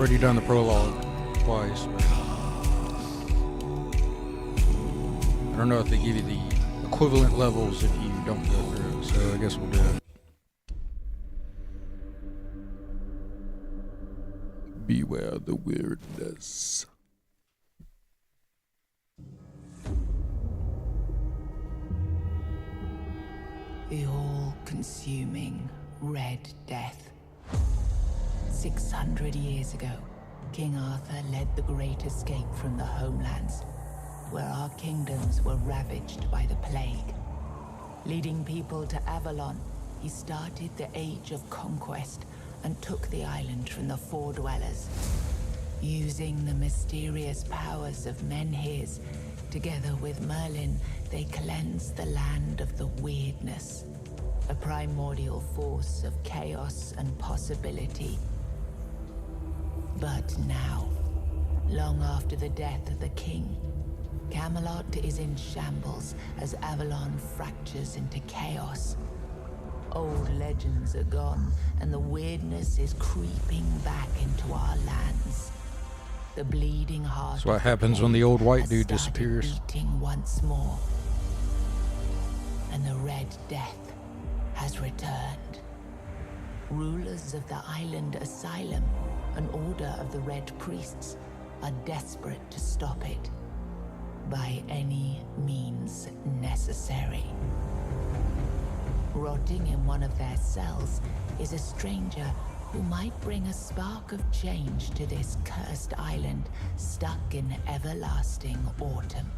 Already done the prologue twice. But I don't know if they give you the equivalent levels if you don't go through it, so I guess we'll do it. Beware the weirdness. The all-consuming Red Death. 600 years ago, King Arthur led the Great Escape from the homelands, where our kingdoms were ravaged by the plague. Leading people to Avalon, he started the Age of Conquest and took the island from the Four Dwellers. Using the mysterious powers of Menhirs, together with Merlin, they cleansed the land of the weirdness, a primordial force of chaos and possibility. But now, long after the death of the king, Camelot is in shambles as Avalon fractures into chaos. Old legends are gone, and the weirdness is creeping back into our lands. The bleeding heart. That's what happens when the old white dude disappears. Beating once more, and the Red Death has returned. Rulers of the island asylum, an order of the Red Priests, are desperate to stop it by any means necessary. Rotting in one of their cells is a stranger who might bring a spark of change to this cursed island stuck in everlasting autumn.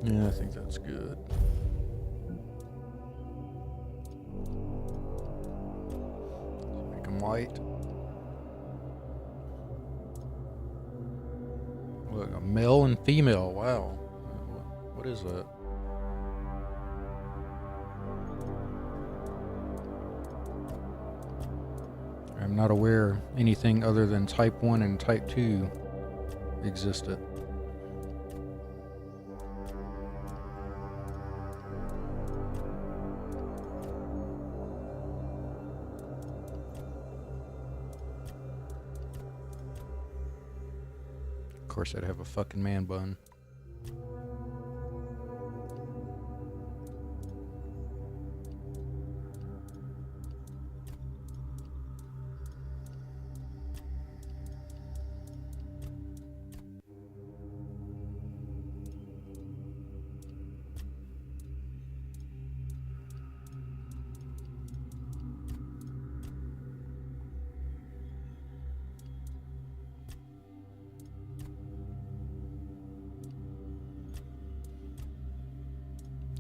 Yeah, I think that's good. Make them white. Look, a male and female. Wow. What is that? I'm not aware anything other than type 1 and type 2 existed. Of course, I'd have a fucking man bun.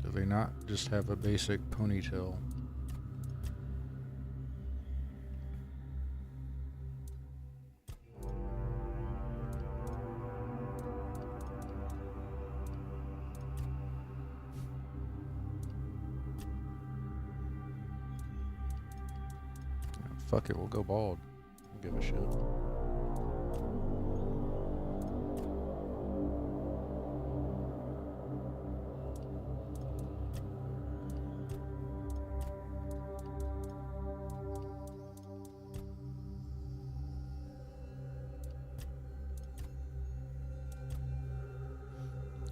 Do they not just have a basic ponytail? Fuck it, we'll go bald. Don't give a shit.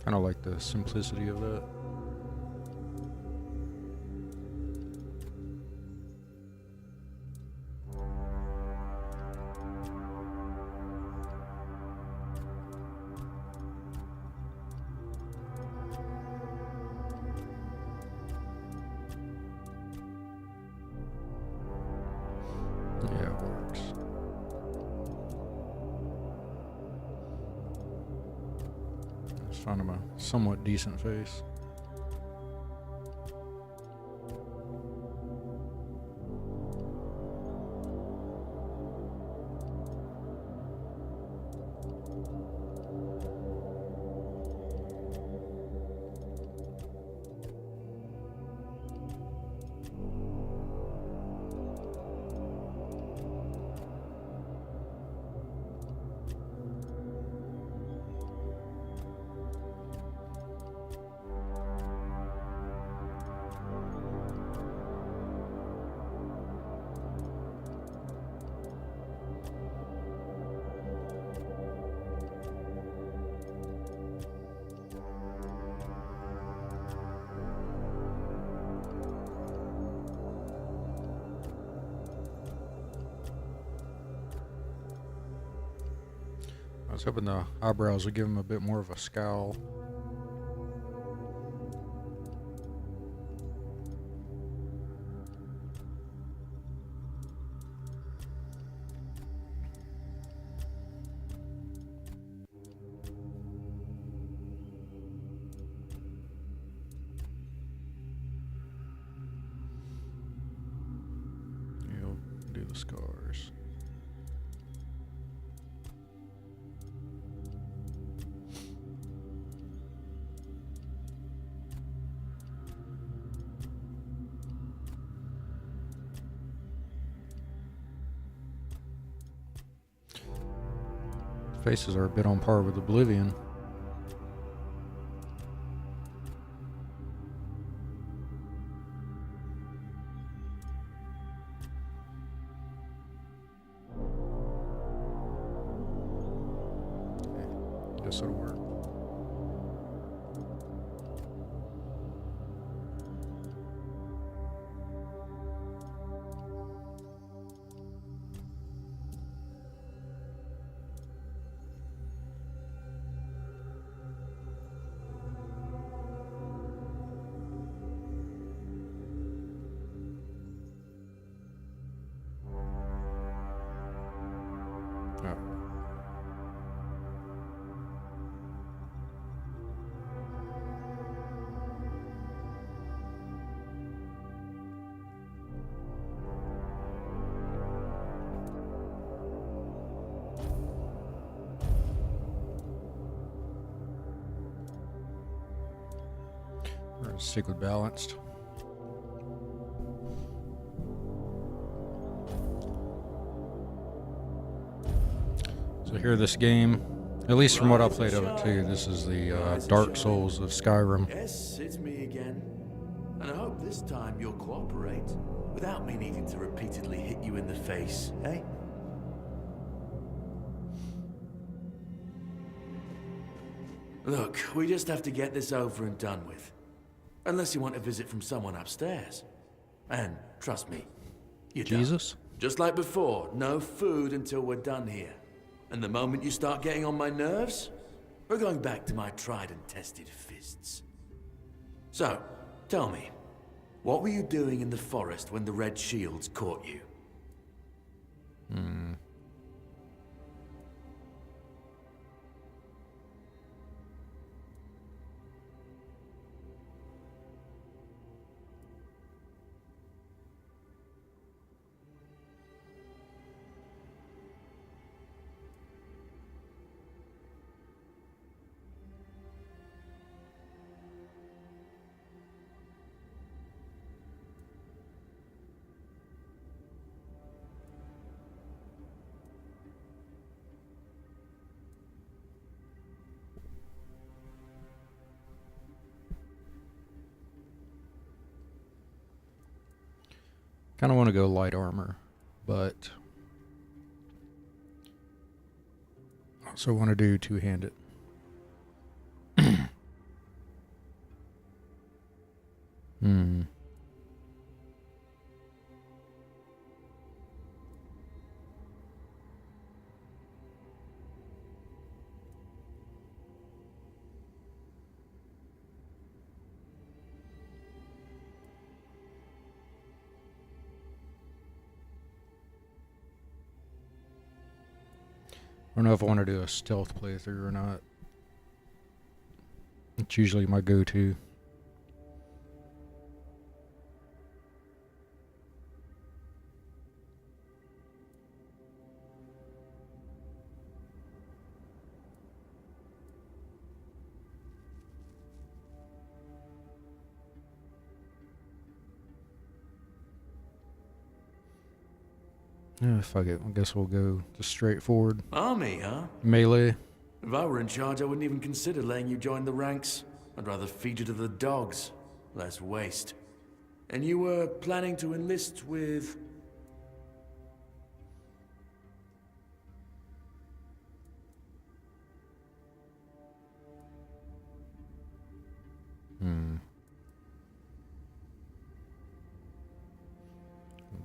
Kind of like the simplicity of that. Yeah, it works. Let's find him a somewhat decent face. I was hoping the eyebrows would give him a bit more of a scowl. He'll do the scars. Faces are a bit on par with Oblivion. Okay, guess it'll work. Oh. We're gonna stick with balanced. So here, this game, at least from what I played of it too, this is the Dark Souls of Skyrim. Yes, it's me again. And I hope this time you'll cooperate without me needing to repeatedly hit you in the face, eh? Look, we just have to get this over and done with. Unless you want a visit from someone upstairs. And trust me, you don't. Jesus? Just like before, no food until we're done here. And the moment you start getting on my nerves, we're going back to my tried and tested fists. So, tell me, what were you doing in the forest when the Red Shields caught you? Kind of want to go light armor, but also want to do two-handed. I don't know if I want to do a stealth playthrough or not. It's usually my go-to. Yeah, fuck it. I guess we'll go just straight forward. Army, huh? Melee. If I were in charge, I wouldn't even consider letting you join the ranks. I'd rather feed you to the dogs. Less waste. And you were planning to enlist with...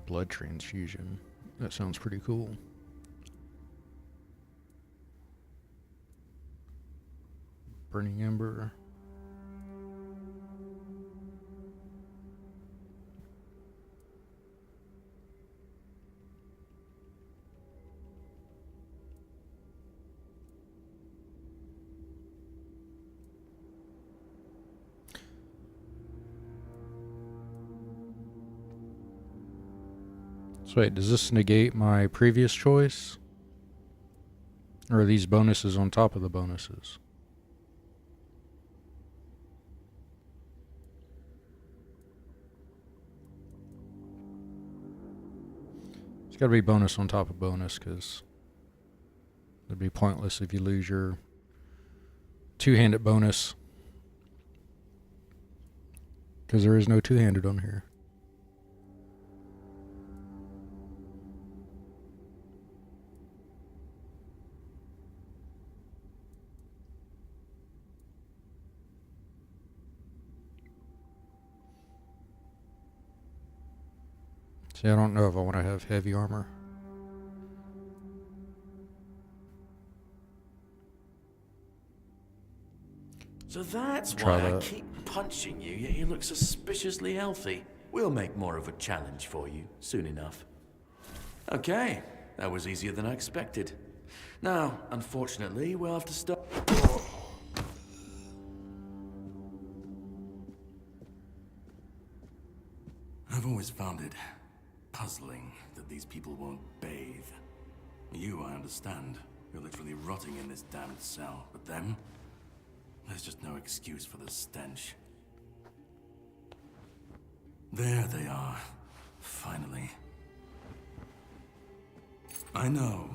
Blood transfusion. That sounds pretty cool. Burning Ember. So wait, does this negate my previous choice? Or are these bonuses on top of the bonuses? It's got to be bonus on top of bonus, because it'd be pointless if you lose your two-handed bonus. Because there is no two-handed on here. See, I don't know if I want to have heavy armor. So that's Try why I that. keep punching you, yet you look suspiciously healthy. We'll make more of a challenge for you soon enough. Okay, that was easier than I expected. Now, unfortunately, we'll have to stop. I've always found it puzzling that these people won't bathe. You, I understand. You're literally rotting in this damned cell. But them? There's just no excuse for the stench. There they are. Finally. I know.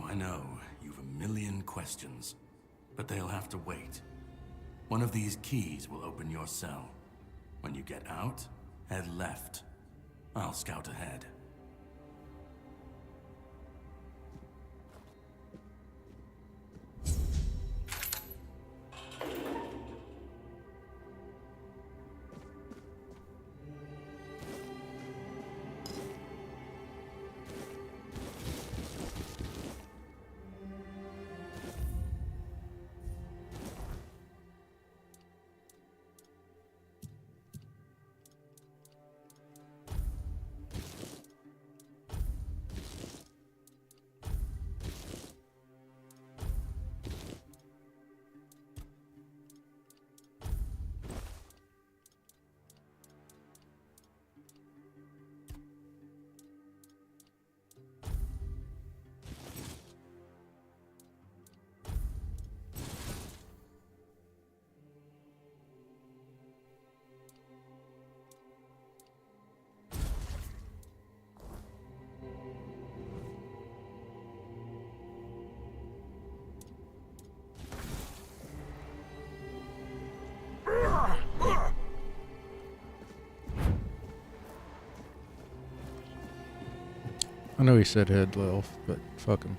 You've a million questions. But they'll have to wait. One of these keys will open your cell. When you get out, head left. I'll scout ahead. I know he said head left, but fuck him.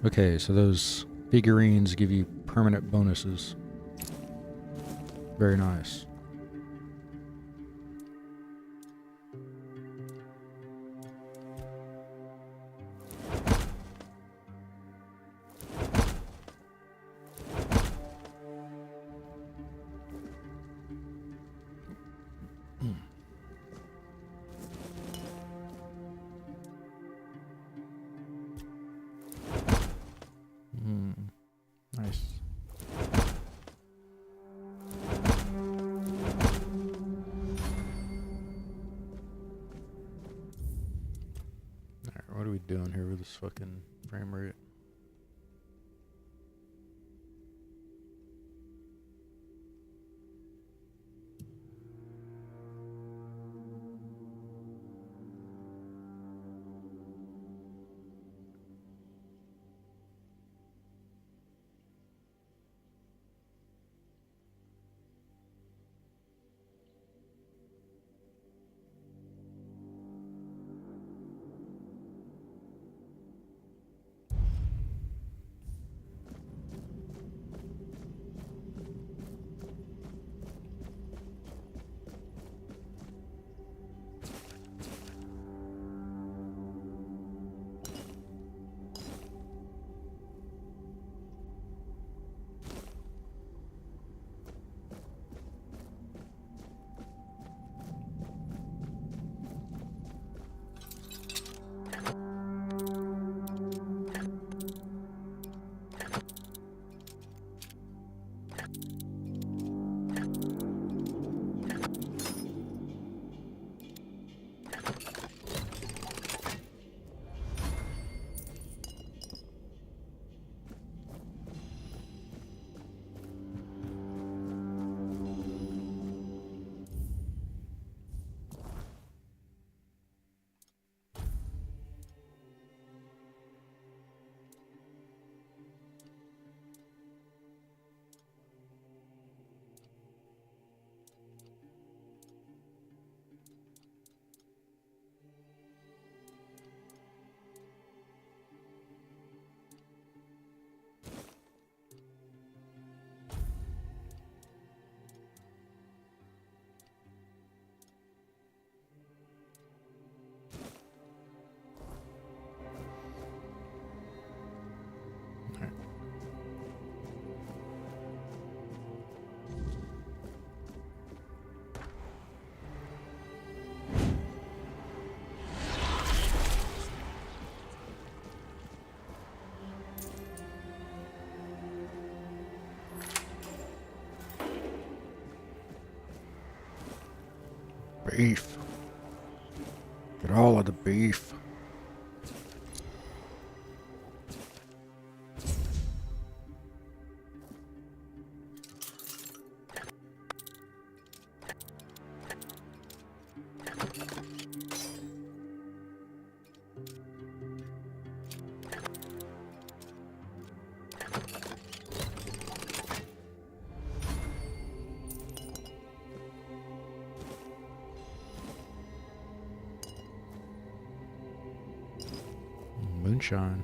Okay, so those figurines give you permanent bonuses. Very nice. Nice. Alright, what are we doing here with this fucking frame rate? Beef. Get all of the beef. Moonshine.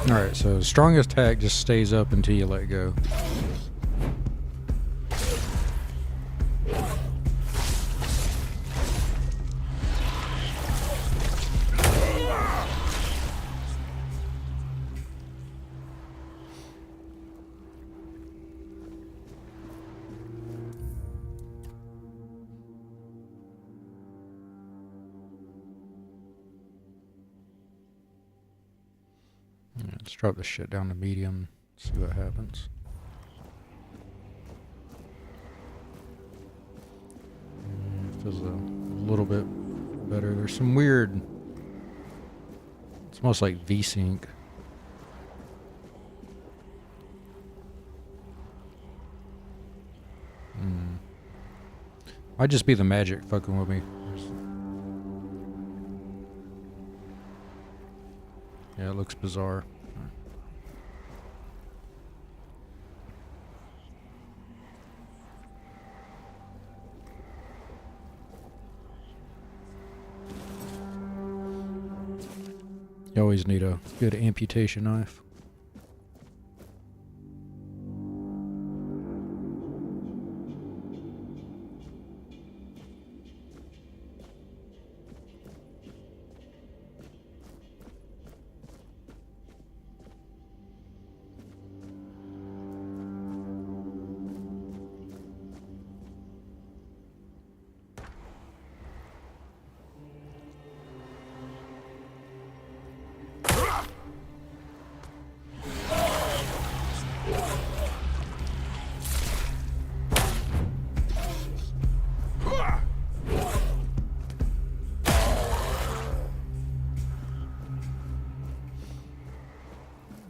Alright, so strongest attack just stays up until you let go. Let's drop this shit down to medium, see what happens. Feels a little bit better. There's some weird, it's almost like V-Sync. Might just be the magic fucking with me. Yeah, it looks bizarre. You always need a good amputation knife.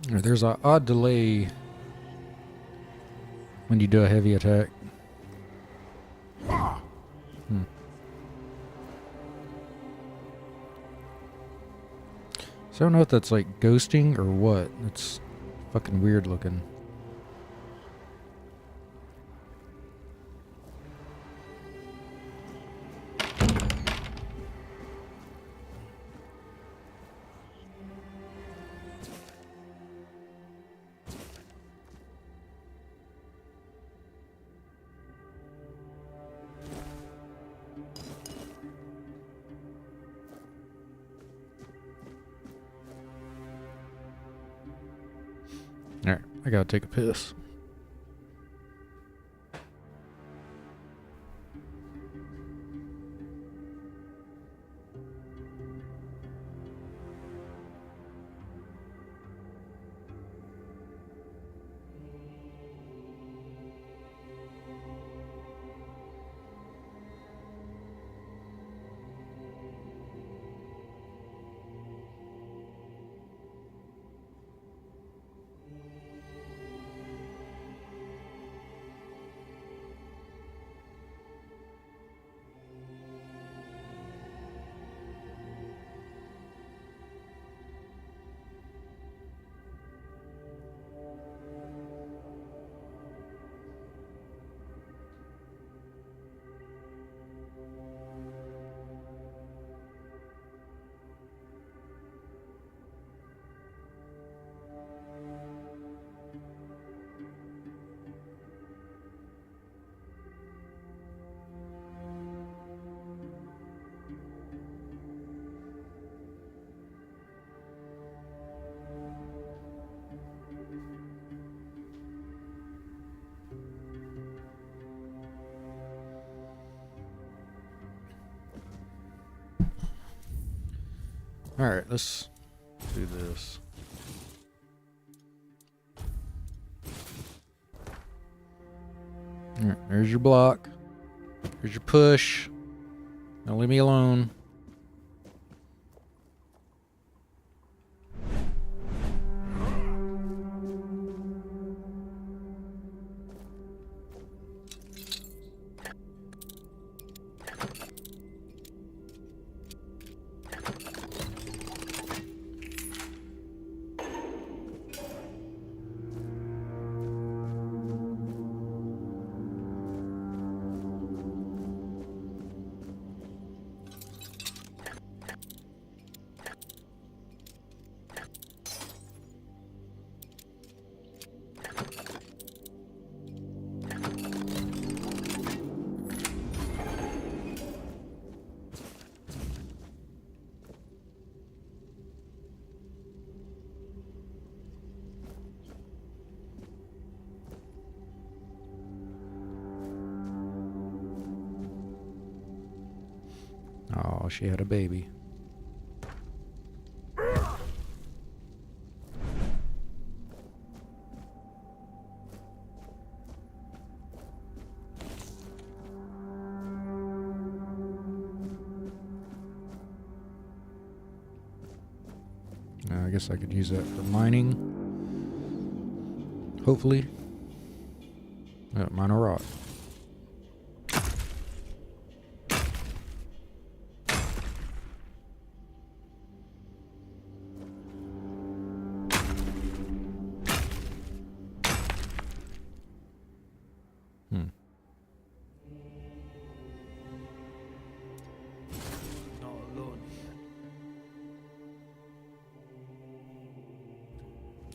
There's an odd delay when you do a heavy attack. So I don't know if that's like ghosting or what. It's fucking weird looking. Alright, I gotta take a piss. Alright, let's do this. Alright, there's your block. Here's your push. Now leave me alone. Oh, she had a baby. I guess I could use that for mining. Hopefully. Mine a rock.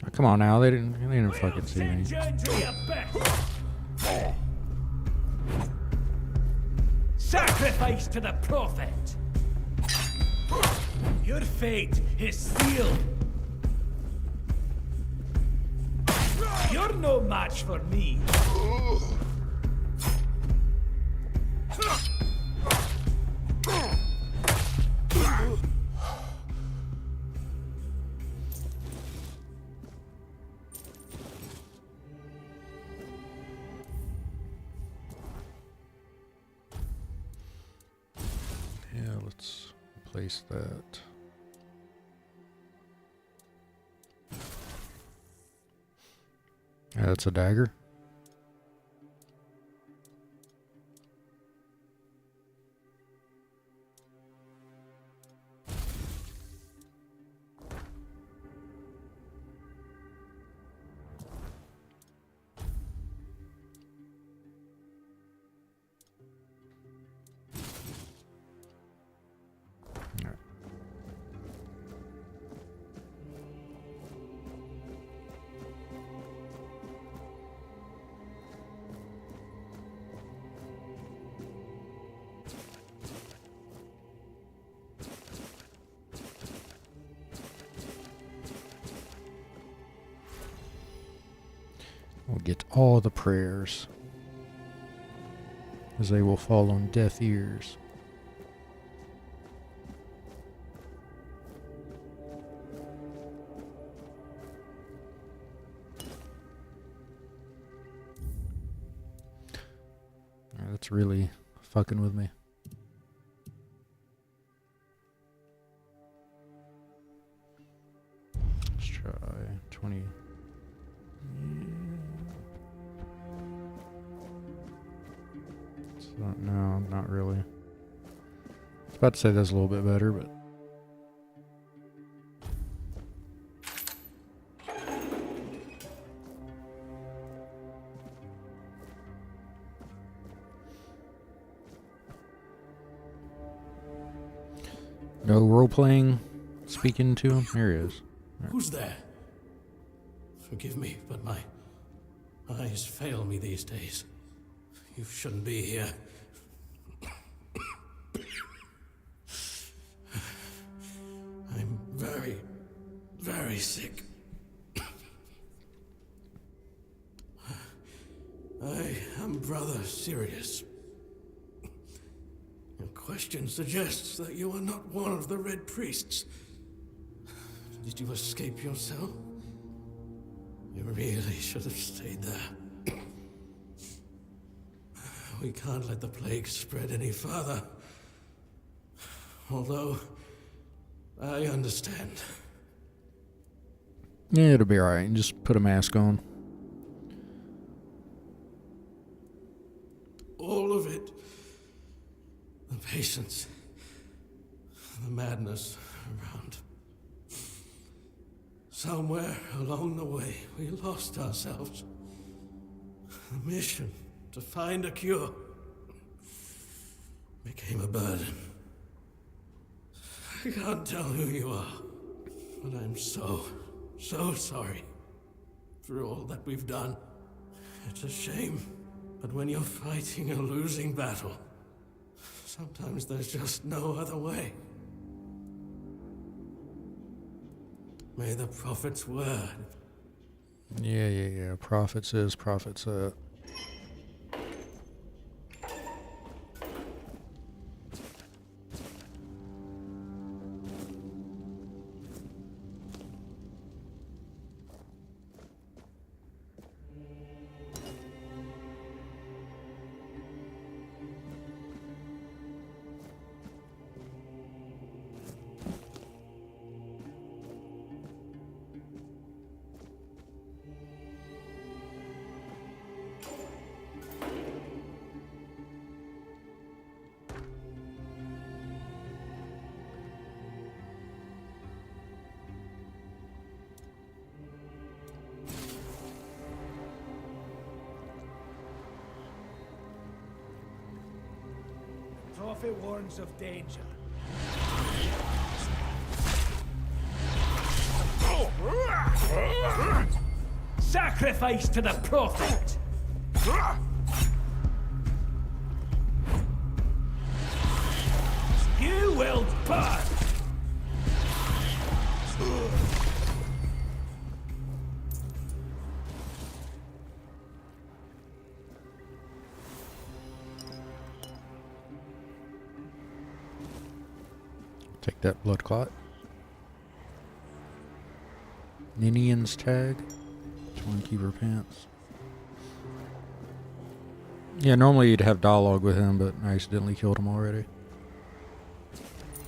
Oh, come on now, they didn't fucking see me. Sacrifice to the prophet. Your fate is sealed. You're no match for me. Yeah, let's replace that. Yeah, that's a dagger. We'll get all the prayers, as they will fall on deaf ears. That's really fucking with me. Let's try 20. No, not really. I was about to say that's a little bit better, but no role playing, speaking to him. Here he is. Right. Who's there? Forgive me, but my eyes fail me these days. You shouldn't be here. I'm very, very sick. I am rather serious. Your question suggests that you are not one of the Red Priests. Did you escape yourself? You really should have stayed there. We can't let the plague spread any further. Although, I understand. Yeah, it'll be alright. Just put a mask on. All of it. The patience. The madness around. Somewhere along the way, we lost ourselves. The mission to find a cure became a burden. I can't tell who you are, but I'm so sorry for all that we've done. It's a shame, but when you're fighting a losing battle, sometimes there's just no other way. May the prophet's word. Yeah. Prophet says, prophet said. Prophet warns of danger. Sacrifice to the prophet! You will burn! Take that blood clot. Ninian's tag. Keeper pants. Yeah, normally you'd have dialogue with him, but I accidentally killed him already.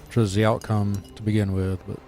Which was the outcome to begin with, but...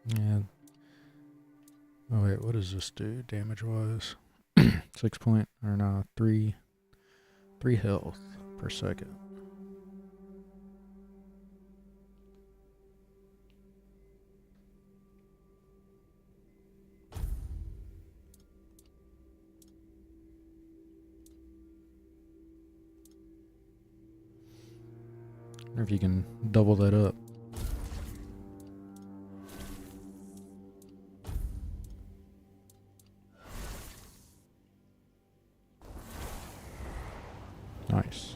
Yeah. Oh wait, what does this do damage wise? 6 point or no, 3 health per second. I wonder if you can double that up. Nice.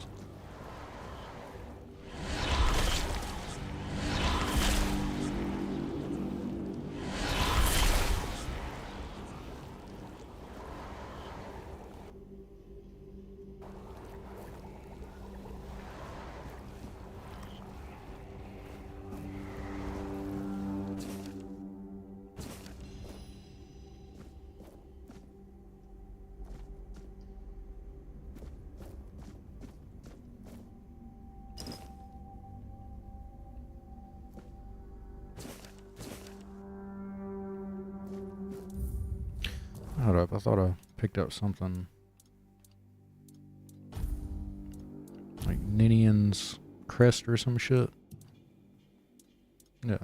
up. I thought I picked up something. Like Ninian's crest or some shit. Yeah.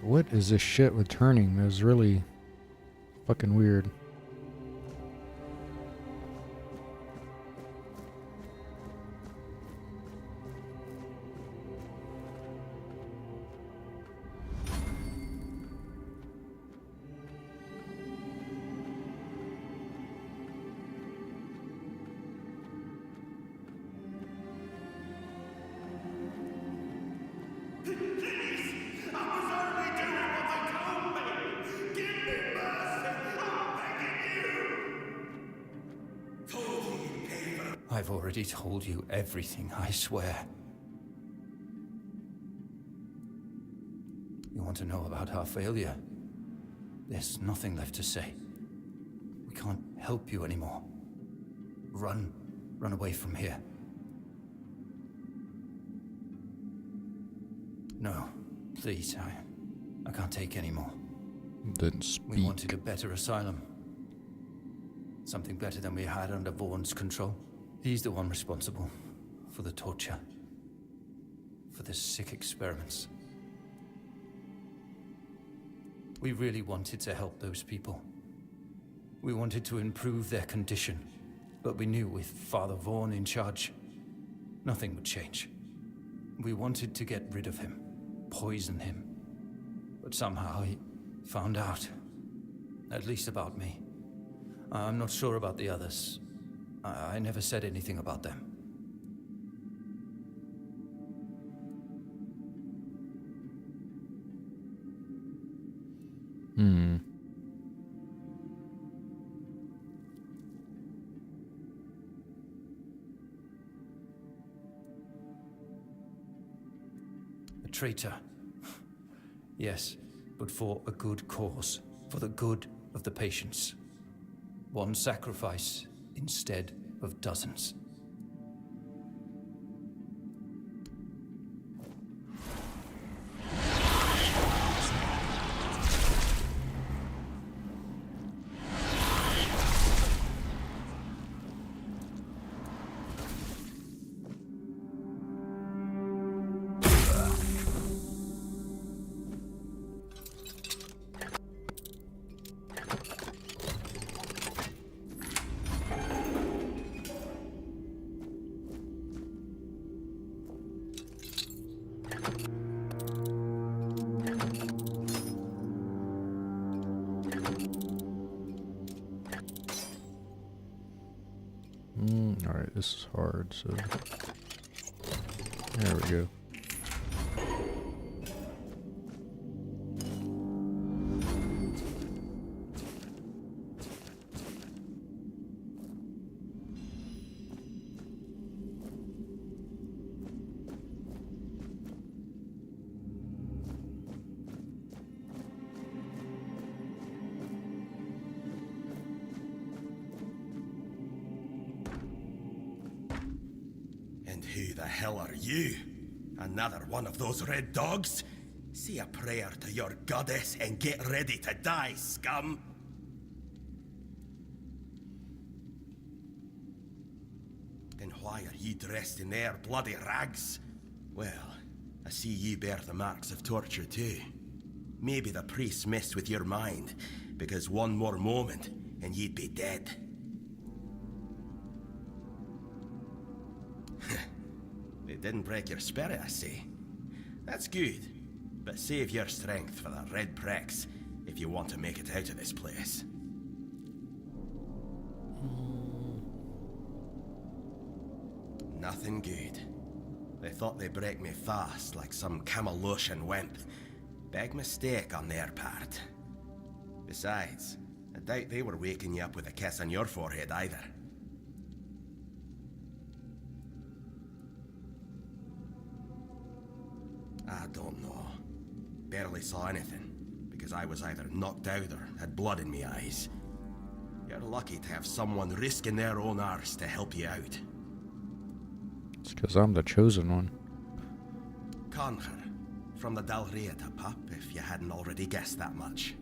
What is this shit with turning? That was really fucking weird. I've already told you everything, I swear. You want to know about our failure? There's nothing left to say. We can't help you anymore. Run away from here. No, please, I can't take any more. Didn't speak. We wanted a better asylum. Something better than we had under Vaughn's control. He's the one responsible for the torture, for the sick experiments. We really wanted to help those people. We wanted to improve their condition, but we knew with Father Vaughn in charge, nothing would change. We wanted to get rid of him, poison him, but somehow he found out, at least about me. I'm not sure about the others. I never said anything about them. A traitor. Yes, but for a good cause. For the good of the patients. One sacrifice instead of dozens. Alright, this is hard, so there we go. And who the hell are you? Another one of those red dogs? Say a prayer to your goddess and get ready to die, scum! Then why are ye dressed in their bloody rags? Well, I see ye bear the marks of torture too. Maybe the priest messed with your mind, because one more moment and ye'd be dead. It didn't break your spirit, I see. That's good, but save your strength for the red pricks if you want to make it out of this place. Nothing good. They thought they'd break me fast, like some Camelotian wimp. Big mistake on their part. Besides, I doubt they were waking you up with a kiss on your forehead either. I don't know. Barely saw anything, because I was either knocked out or had blood in me eyes. You're lucky to have someone risking their own arse to help you out. It's because I'm the chosen one. Conquer, from the Dalrieta pup, if you hadn't already guessed that much.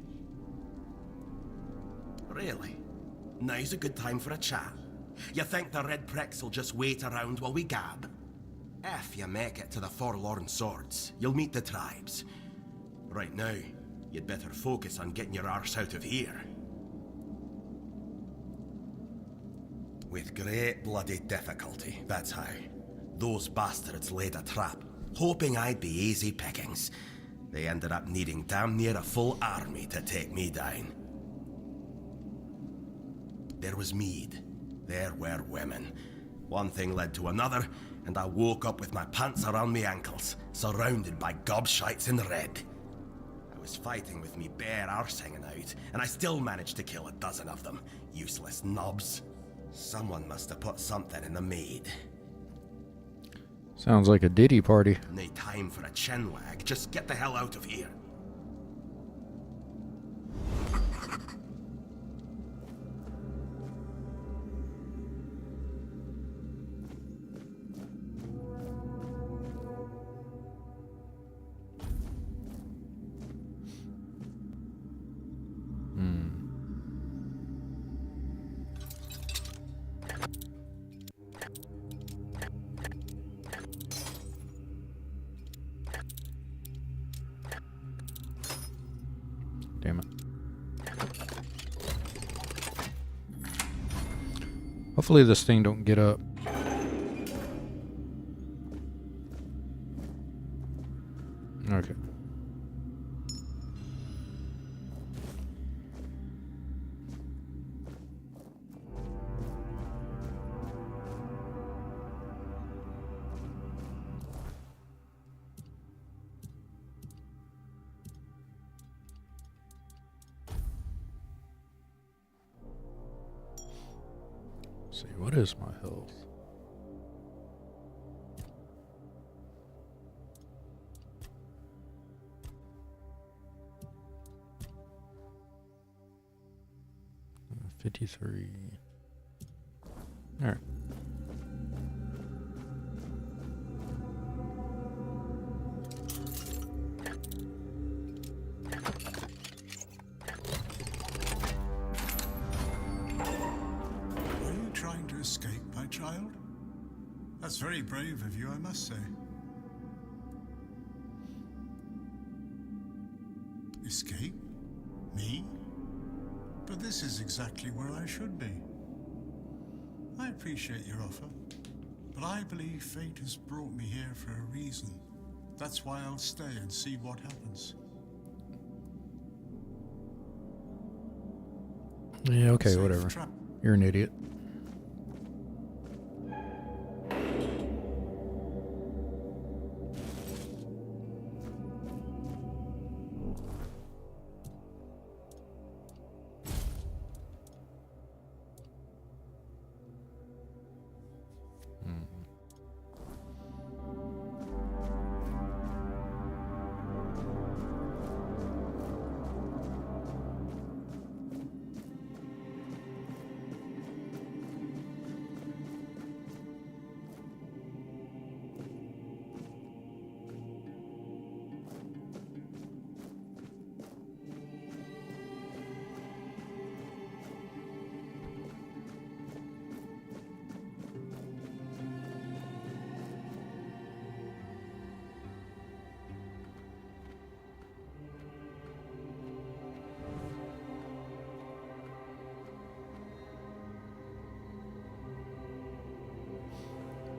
Really? Now's a good time for a chat. You think the red pricks will just wait around while we gab? If you make it to the Forlorn Swords, you'll meet the tribes. Right now, you'd better focus on getting your arse out of here. With great bloody difficulty, that's how. Those bastards laid a trap, hoping I'd be easy pickings. They ended up needing damn near a full army to take me down. There was mead. There were women. One thing led to another, and I woke up with my pants around my ankles, surrounded by gobshites in red. I was fighting with me bare arse hanging out, and I still managed to kill a dozen of them. Useless knobs. Someone must have put something in the mead. Sounds like a Diddy party. No time for a chinwag. Just get the hell out of here. Damn it. Hopefully this thing don't get up. Okay. Let's see, what is my health? Uh, 53. All right. Are you trying to escape, my child? That's very brave of you, I must say. Escape? Me? But this is exactly where I should be. I appreciate your offer, but I believe fate has brought me here for a reason. That's why I'll stay and see what happens. Yeah, okay, Safe whatever. tra- You're an idiot.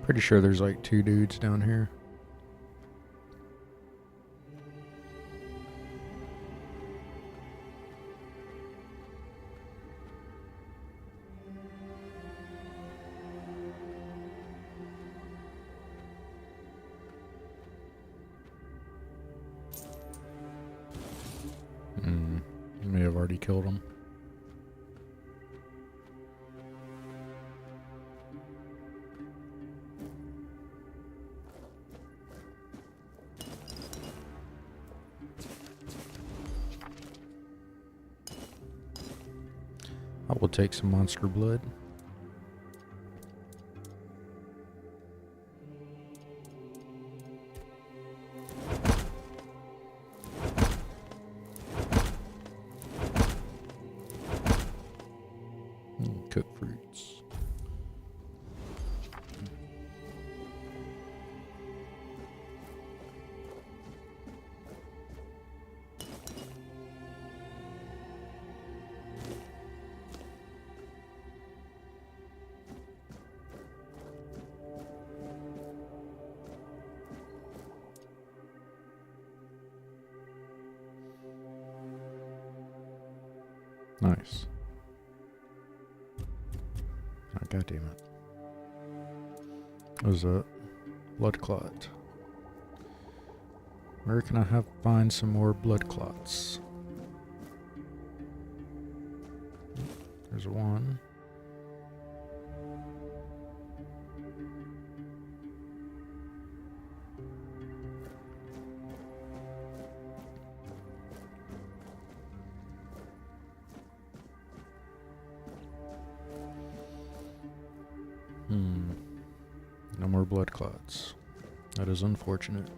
Pretty sure there's like 2 dudes down here. already killed him. I will take some monster blood. Cooked fruits. Nice. Oh, God damn it. What was that? Blood clot. Where can I find some more blood clots? There's one. No more blood clots. That is unfortunate.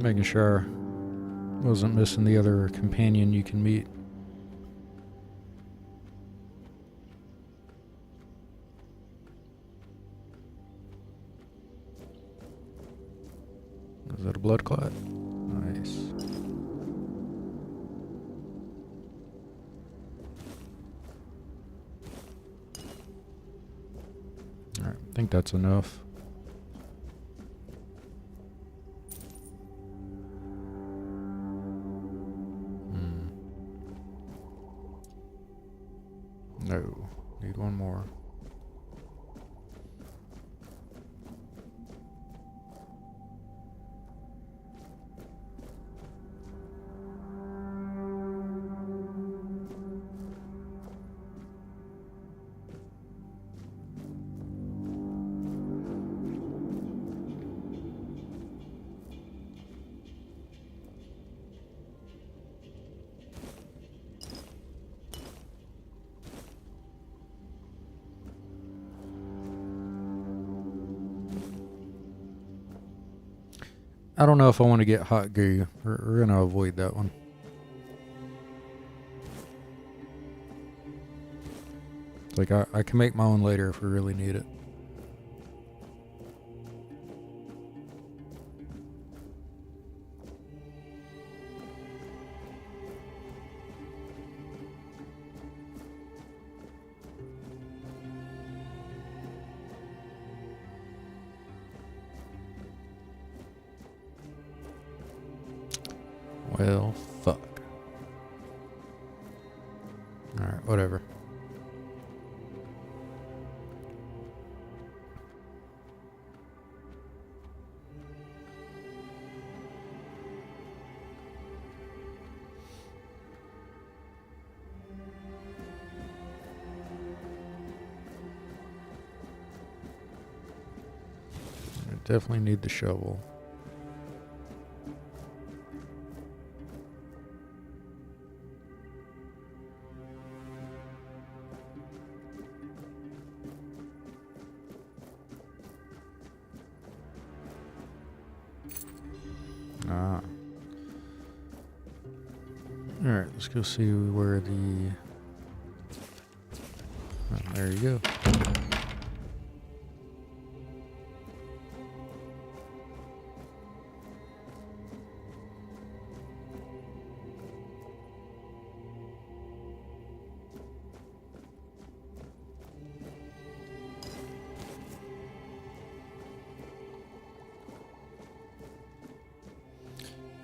Making sure I wasn't missing the other companion you can meet. Is that a blood clot? Nice. Alright, I think that's enough. No, need one more. I don't know if I want to get hot goo. We're going to avoid that one. Like, I can make my own later if we really need it. Well, fuck. Alright, whatever. I definitely need the shovel. Alright, let's go see where the... Oh, there you go.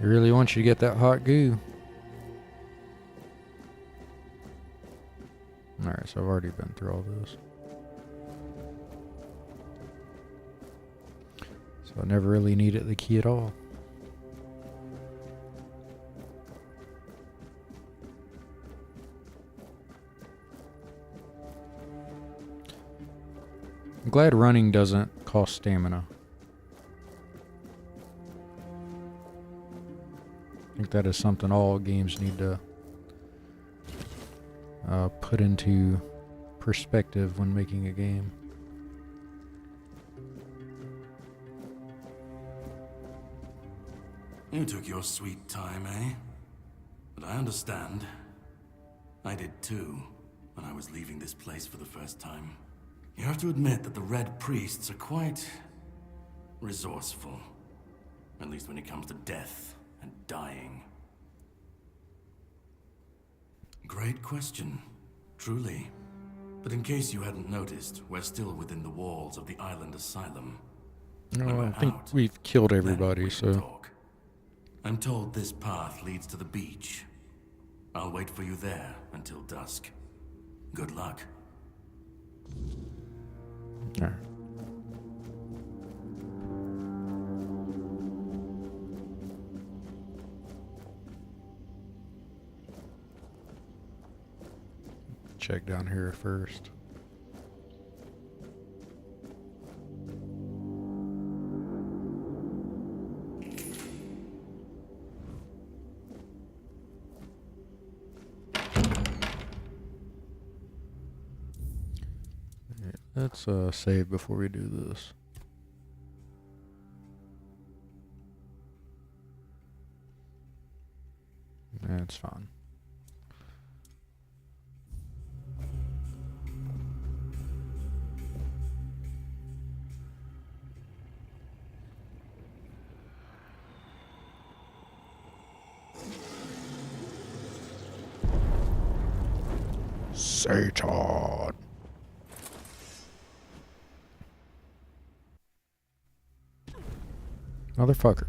really want you to get that hot goo. Alright, so I've already been through all this. So I never really needed the key at all. I'm glad running doesn't cost stamina. I think that is something all games need to put into perspective when making a game. You took your sweet time, eh? But I understand. I did too, when I was leaving this place for the first time. You have to admit that the Red Priests are quite resourceful. At least when it comes to death and dying. Great question, truly. But in case you hadn't noticed, we're still within the walls of the island asylum. No, I think we've killed everybody, so... Talk. I'm told this path leads to the beach. I'll wait for you there until dusk. Good luck. Alright. Check down here first. Let's save before we do this. That's fine. Satan. Motherfucker.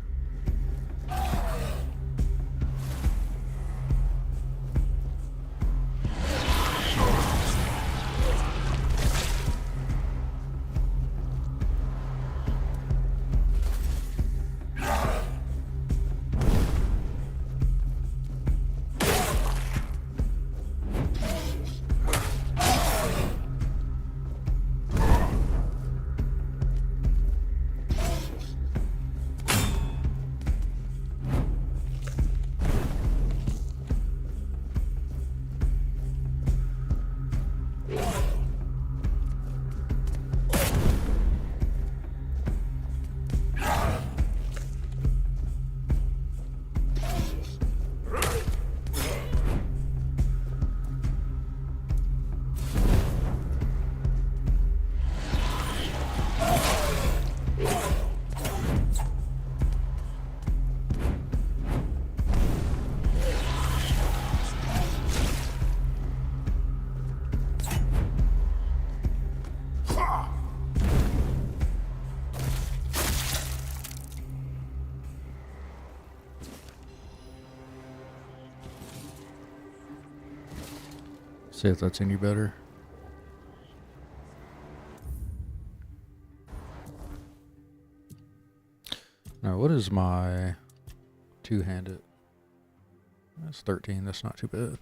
See if that's any better. Now, what is my two-handed? That's 13. That's not too bad.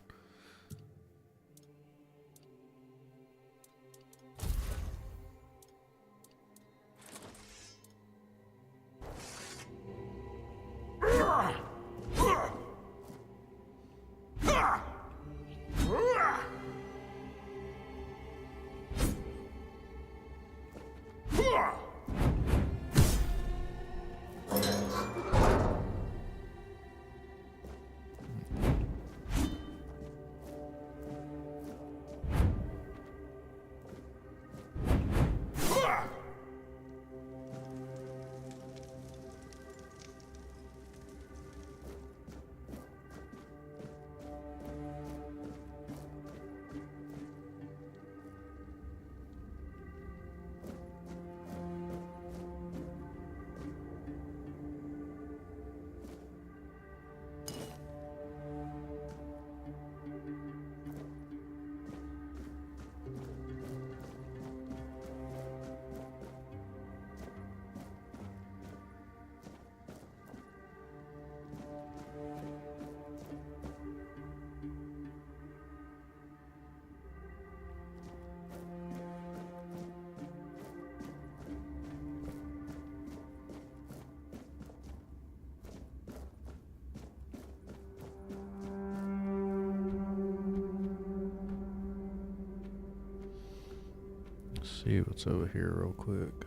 See what's over here real quick.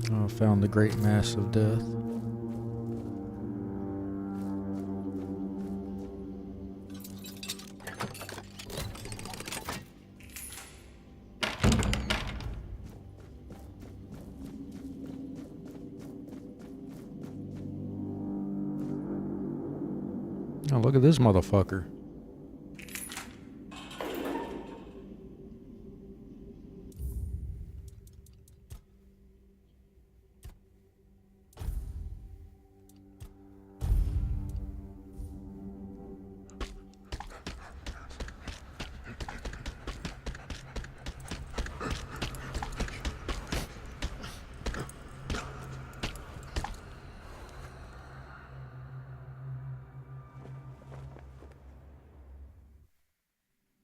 I found the Great Mass of Death. Oh, look at this motherfucker.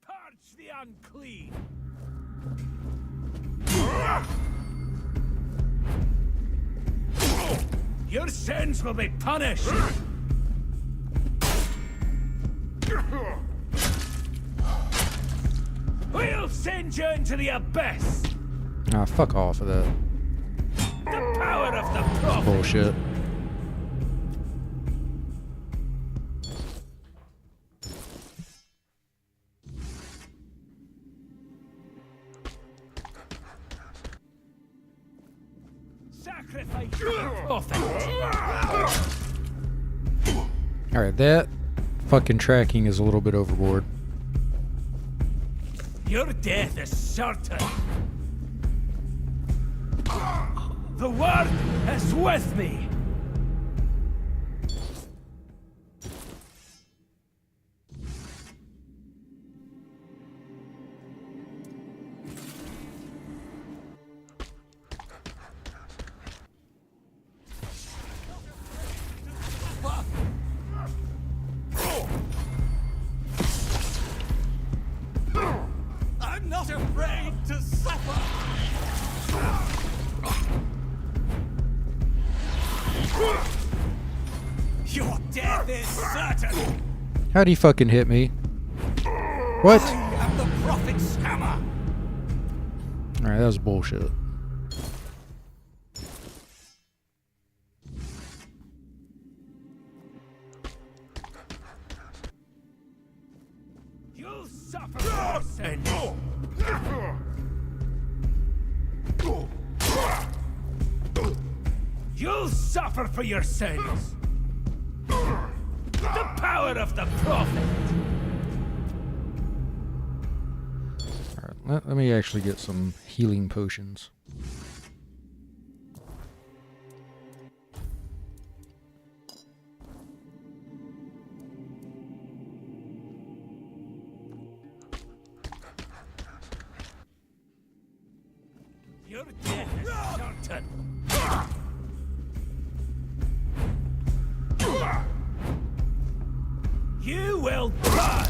Purge the unclean. Your sins will be punished. We'll send you into the abyss. Ah, fuck off of that. The power of the prophet. Bullshit. Sacrifice the prophet. Alright, that fucking tracking is a little bit overboard. Your death is certain. The word is with me. I'm not afraid to suffer! Your death is certain! How'd he fucking hit me? What? I am the prophet's hammer! Alright, that was bullshit. You'll suffer for your sins. You'll suffer for your sins. The power of the prophet. Alright, let me actually get some healing potions. Your death is certain. You will burn.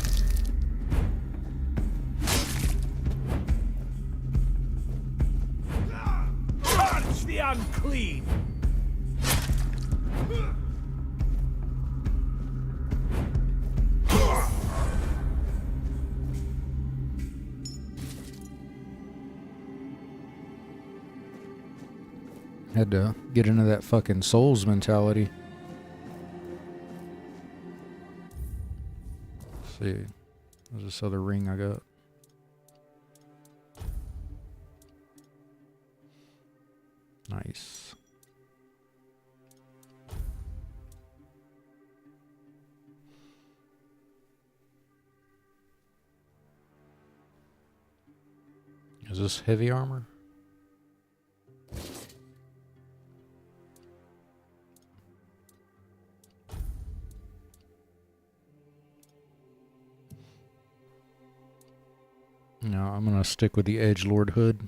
Purge the unclean. Had to get into that fucking Souls mentality. Let's see. There's this other ring I got. Nice. Is this heavy armor? No, I'm gonna stick with the Edgelord hood.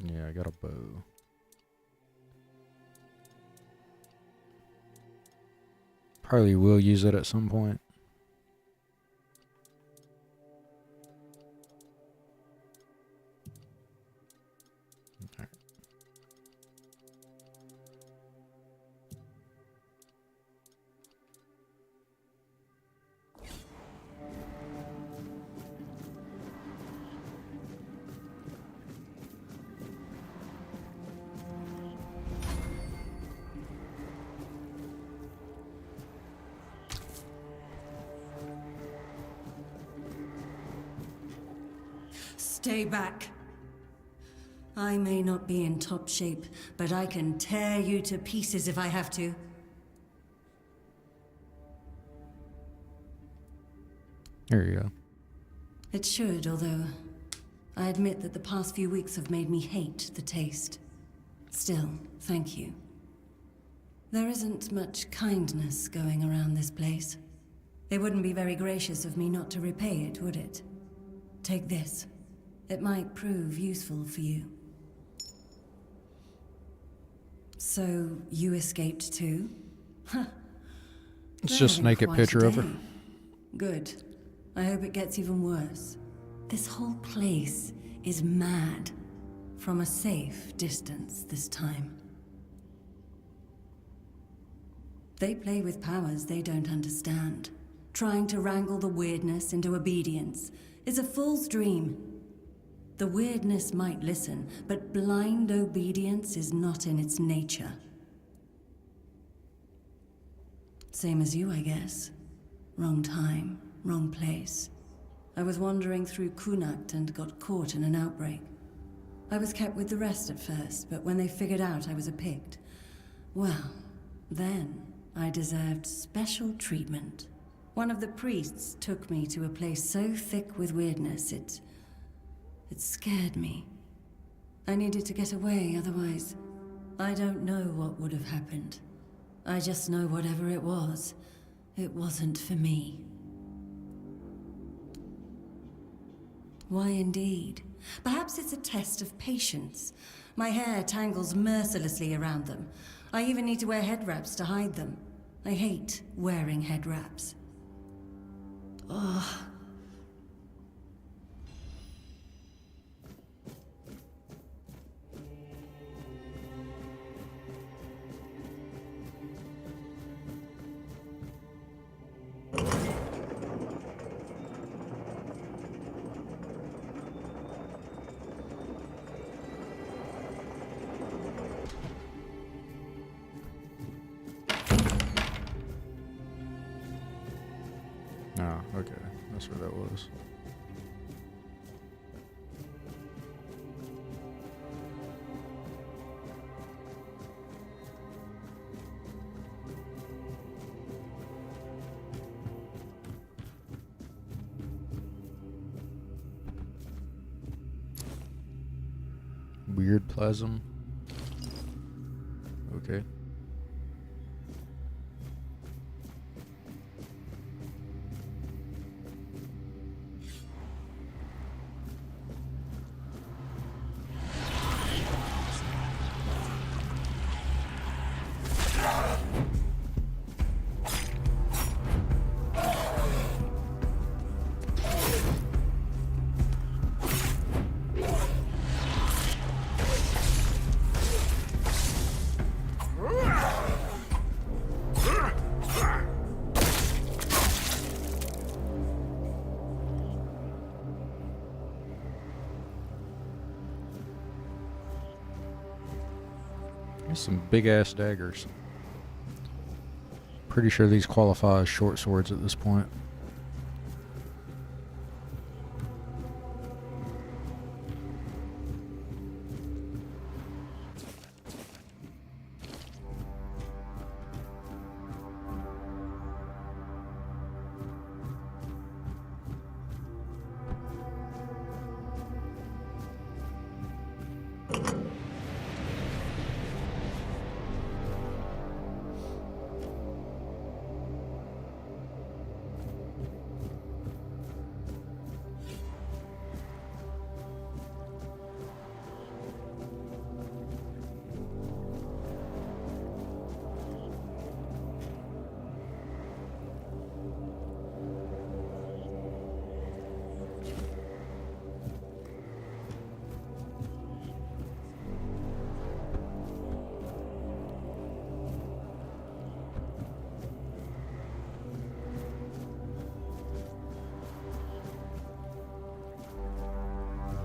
Yeah, I got a bow. Probably will use it at some point. Stay back. I may not be in top shape, but I can tear you to pieces if I have to. There you go. It should, although I admit that the past few weeks have made me hate the taste. Still, thank you. There isn't much kindness going around this place. It wouldn't be very gracious of me not to repay it, would it? Take this. It might prove useful for you. So, you escaped too? Huh. It's just a naked picture of her. Good. I hope it gets even worse. This whole place is mad. From a safe distance this time. They play with powers they don't understand. Trying to wrangle the weirdness into obedience is a fool's dream. The weirdness might listen, but blind obedience is not in its nature. Same as you, I guess. Wrong time, wrong place. I was wandering through Kunakt and got caught in an outbreak. I was kept with the rest at first, but when they figured out I was a Pict, well, then I deserved special treatment. One of the priests took me to a place so thick with weirdness, it scared me. I needed to get away, otherwise, I don't know what would have happened. I just know whatever it wasn't for me. Why indeed? Perhaps it's a test of patience. My hair tangles mercilessly around them. I even need to wear head wraps to hide them. I hate wearing head wraps. Ugh. Oh, okay. That's where that was. Weird plasm. Okay. Some big ass daggers. Pretty sure these qualify as short swords at this point.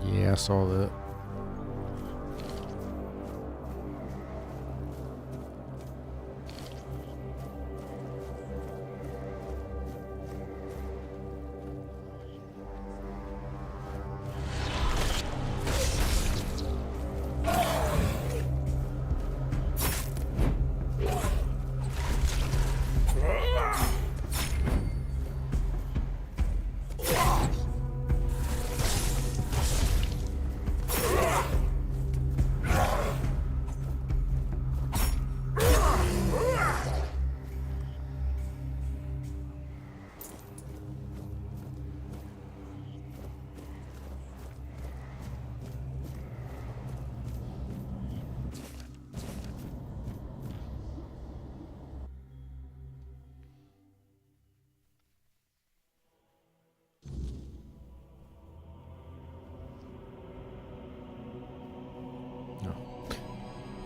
Yeah, I saw that.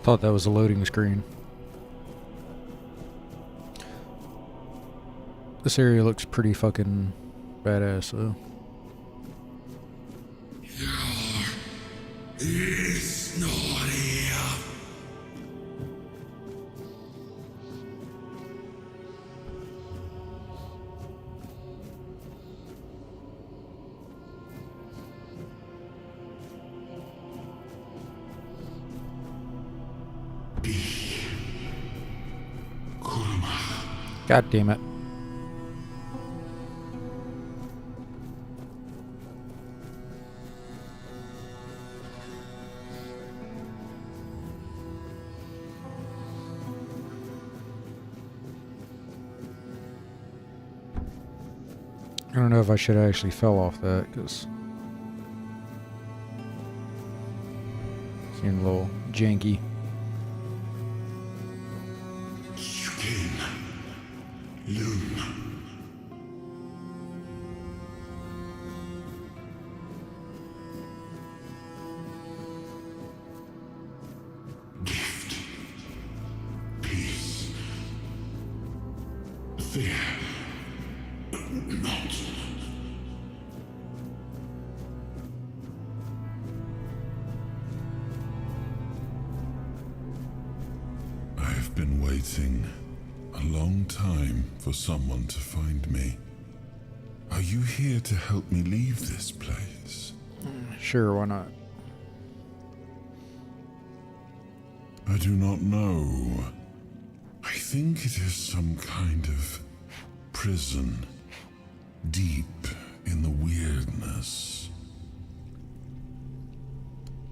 Thought that was a loading screen. This area looks pretty fucking badass though. It's not here. God damn it. I don't know if I should have actually fell off that, because it seemed a little janky. Skin. Loom. Gift. Peace. Fear. Not. I've been waiting a long time for someone to find me. Are you here to help me leave this place? Sure, why not? I do not know. I think it is some kind of prison, deep in the weirdness.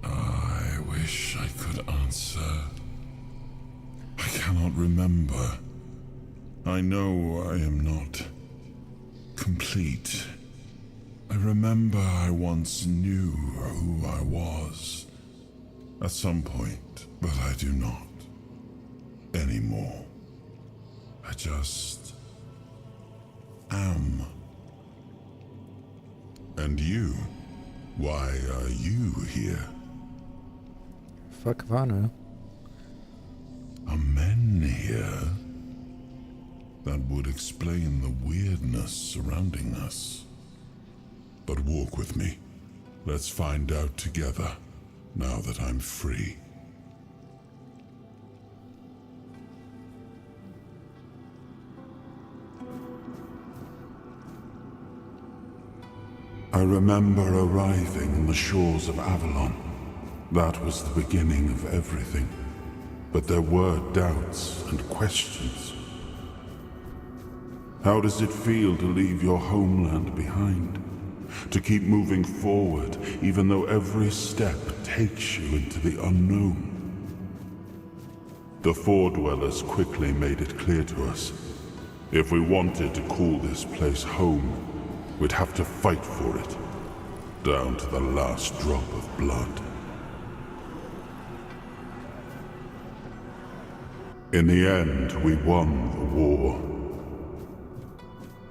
I wish I could answer. I cannot remember. I know I am not complete. I remember I once knew who I was at some point, but I do not anymore. I just am. And you? Why are you here? Fuck if I know. Are men here? That would explain the weirdness surrounding us. But walk with me. Let's find out together, now that I'm free. I remember arriving on the shores of Avalon. That was the beginning of everything. But there were doubts and questions. How does it feel to leave your homeland behind? To keep moving forward, even though every step takes you into the unknown? The Four Dwellers quickly made it clear to us. If we wanted to call this place home, we'd have to fight for it, down to the last drop of blood. In the end, we won the war.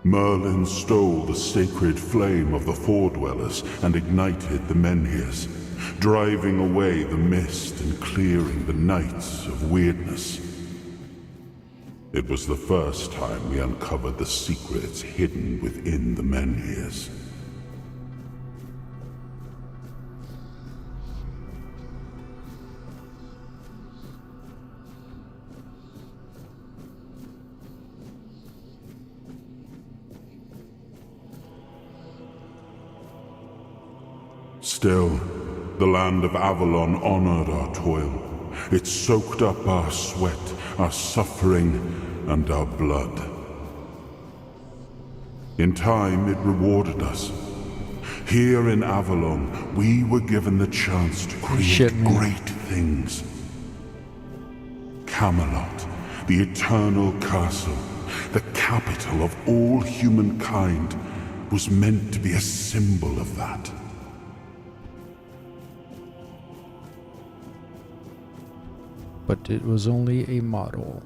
Merlin stole the sacred flame of the Four Dwellers and ignited the Menhirs, driving away the mist and clearing the nights of weirdness. It was the first time we uncovered the secrets hidden within the Menhirs. Still, the land of Avalon honored our toil. It soaked up our sweat, our suffering, and our blood. In time, it rewarded us. Here in Avalon, we were given the chance to create great things. Camelot, the eternal castle, the capital of all humankind, was meant to be a symbol of that. But it was only a model.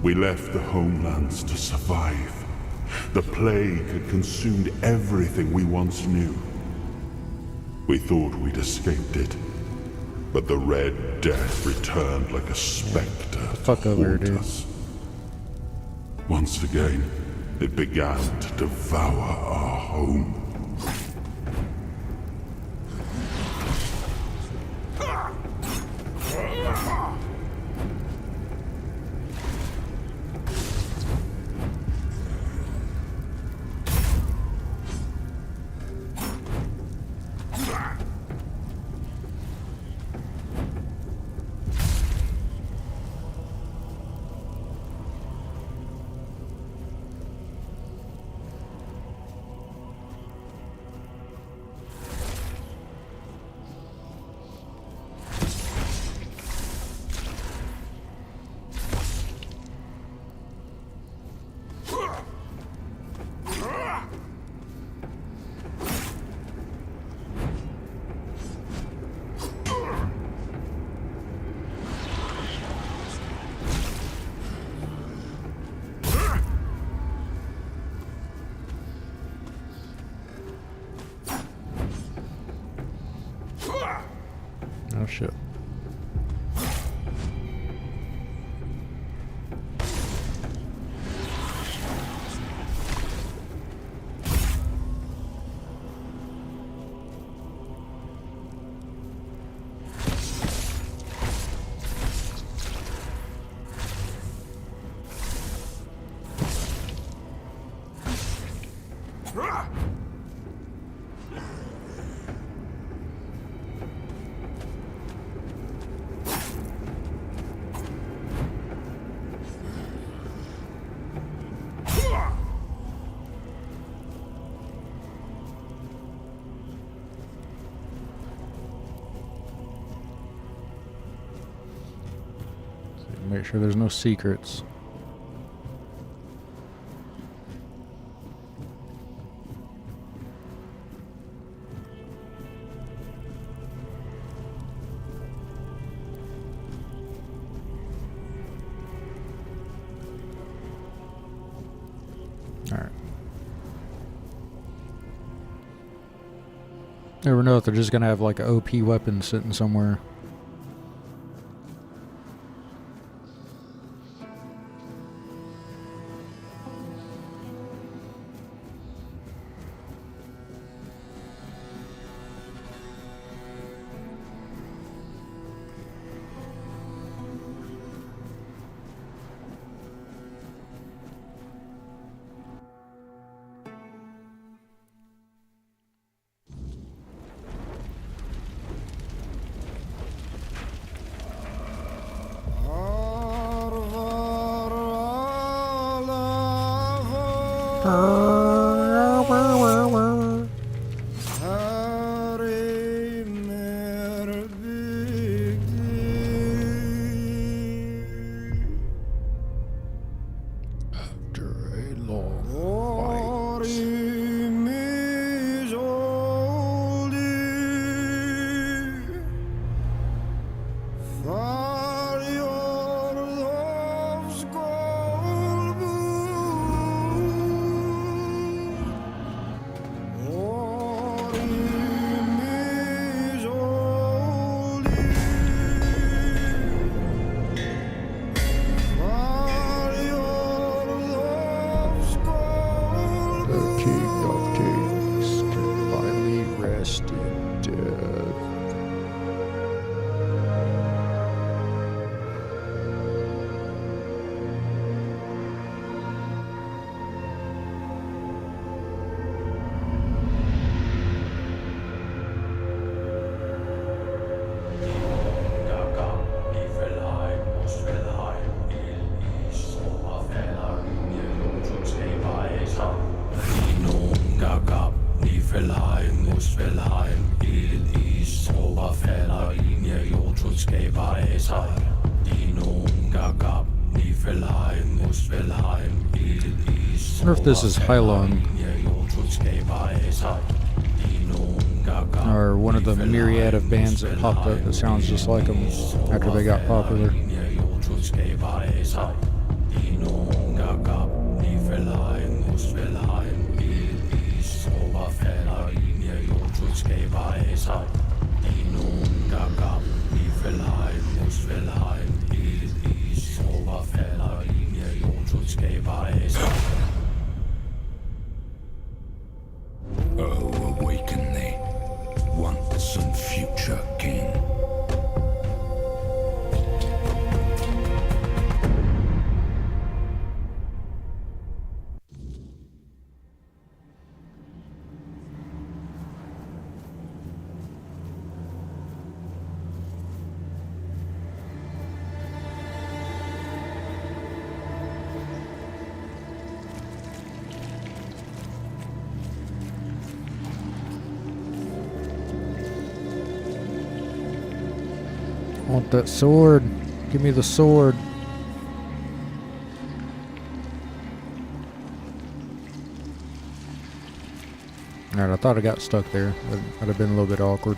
We left the homelands to survive. The plague had consumed everything we once knew. We thought we'd escaped it, but the Red Death returned like a specter Fuck to over, haunt dude. us. Once again, it began to devour our home. Oh shit. Make sure there's no secrets. Alright. Never know if they're just gonna have like an OP weapon sitting somewhere. I wonder if this is Avalon, or one of the myriad of bands that popped up that sounds just like them after they got popular. Oh, awaken thee, once and future king. I want that sword. Give me the sword. Alright, I thought I got stuck there. That'd have been a little bit awkward.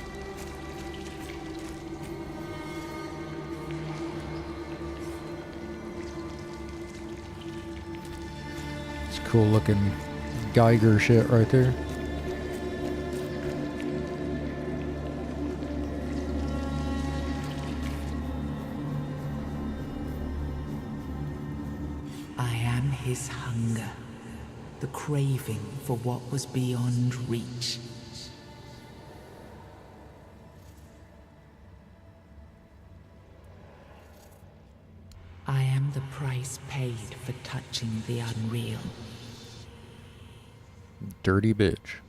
It's cool looking Geiger shit right there. I am his hunger, the craving for what was beyond reach. I am the price paid for touching the unreal. Dirty bitch.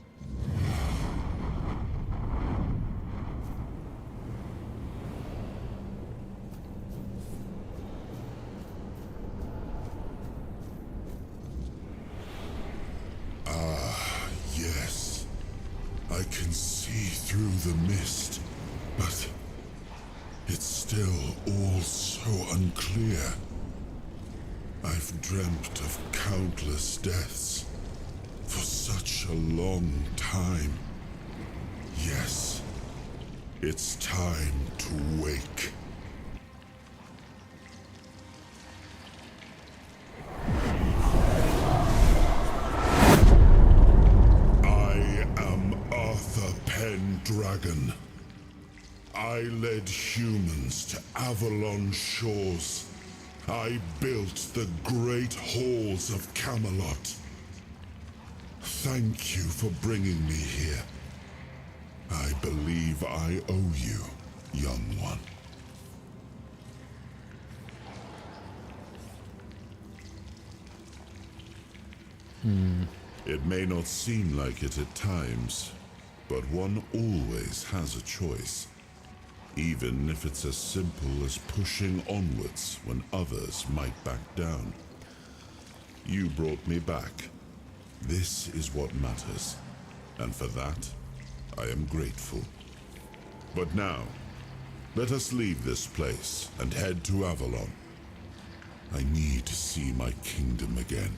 Yes, I can see through the mist, but it's still all so unclear. I've dreamt of countless deaths for such a long time. Yes, it's time to wake. Pendragon. I led humans to Avalon shores. I built the great halls of Camelot. Thank you for bringing me here. I believe I owe you, young one. It may not seem like it at times, but one always has a choice, even if it's as simple as pushing onwards when others might back down. You brought me back. This is what matters, and for that, I am grateful. But now, let us leave this place and head to Avalon. I need to see my kingdom again.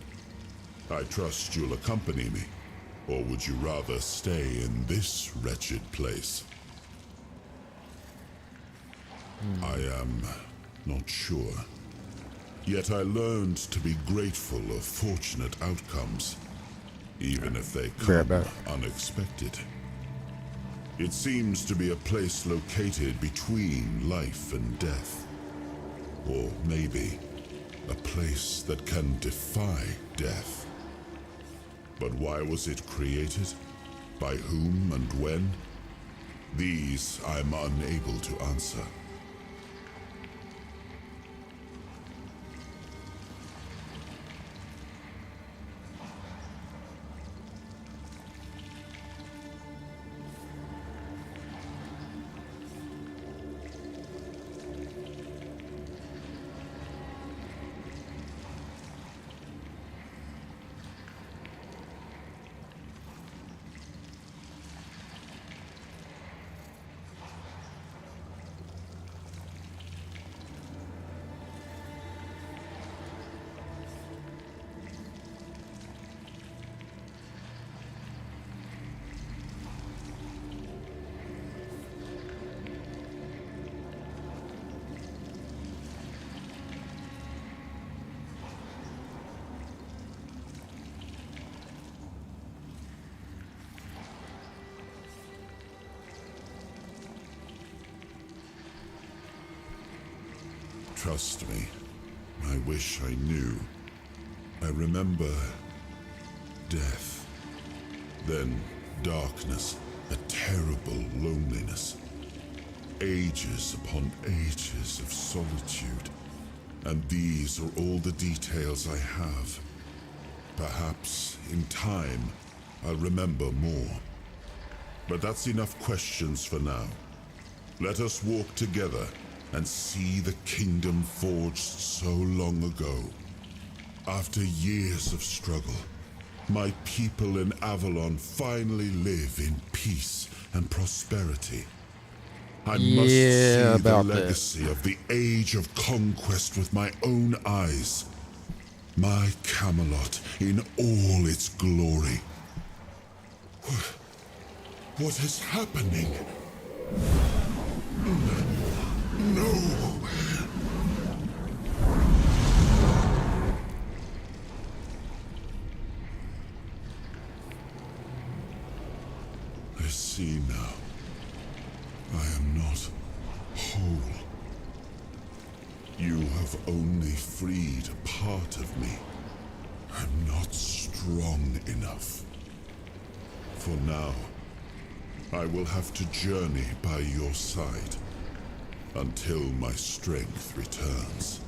I trust you'll accompany me. Or would you rather stay in this wretched place? I am not sure. Yet I learned to be grateful of fortunate outcomes, even if they come unexpected. It seems to be a place located between life and death. Or maybe a place that can defy death. But why was it created? By whom and when? These I'm unable to answer. Trust me, I wish I knew. I remember death, then darkness, a terrible loneliness. Ages upon ages of solitude. And these are all the details I have. Perhaps, in time, I'll remember more. But that's enough questions for now. Let us walk together and see the kingdom forged so long ago. After years of struggle, my people in Avalon finally live in peace and prosperity. I must see the legacy of the age of conquest with my own eyes. My Camelot in all its glory. What is happening? No! I see now. I am not whole. You have only freed a part of me. I'm not strong enough. For now, I will have to journey by your side until my strength returns.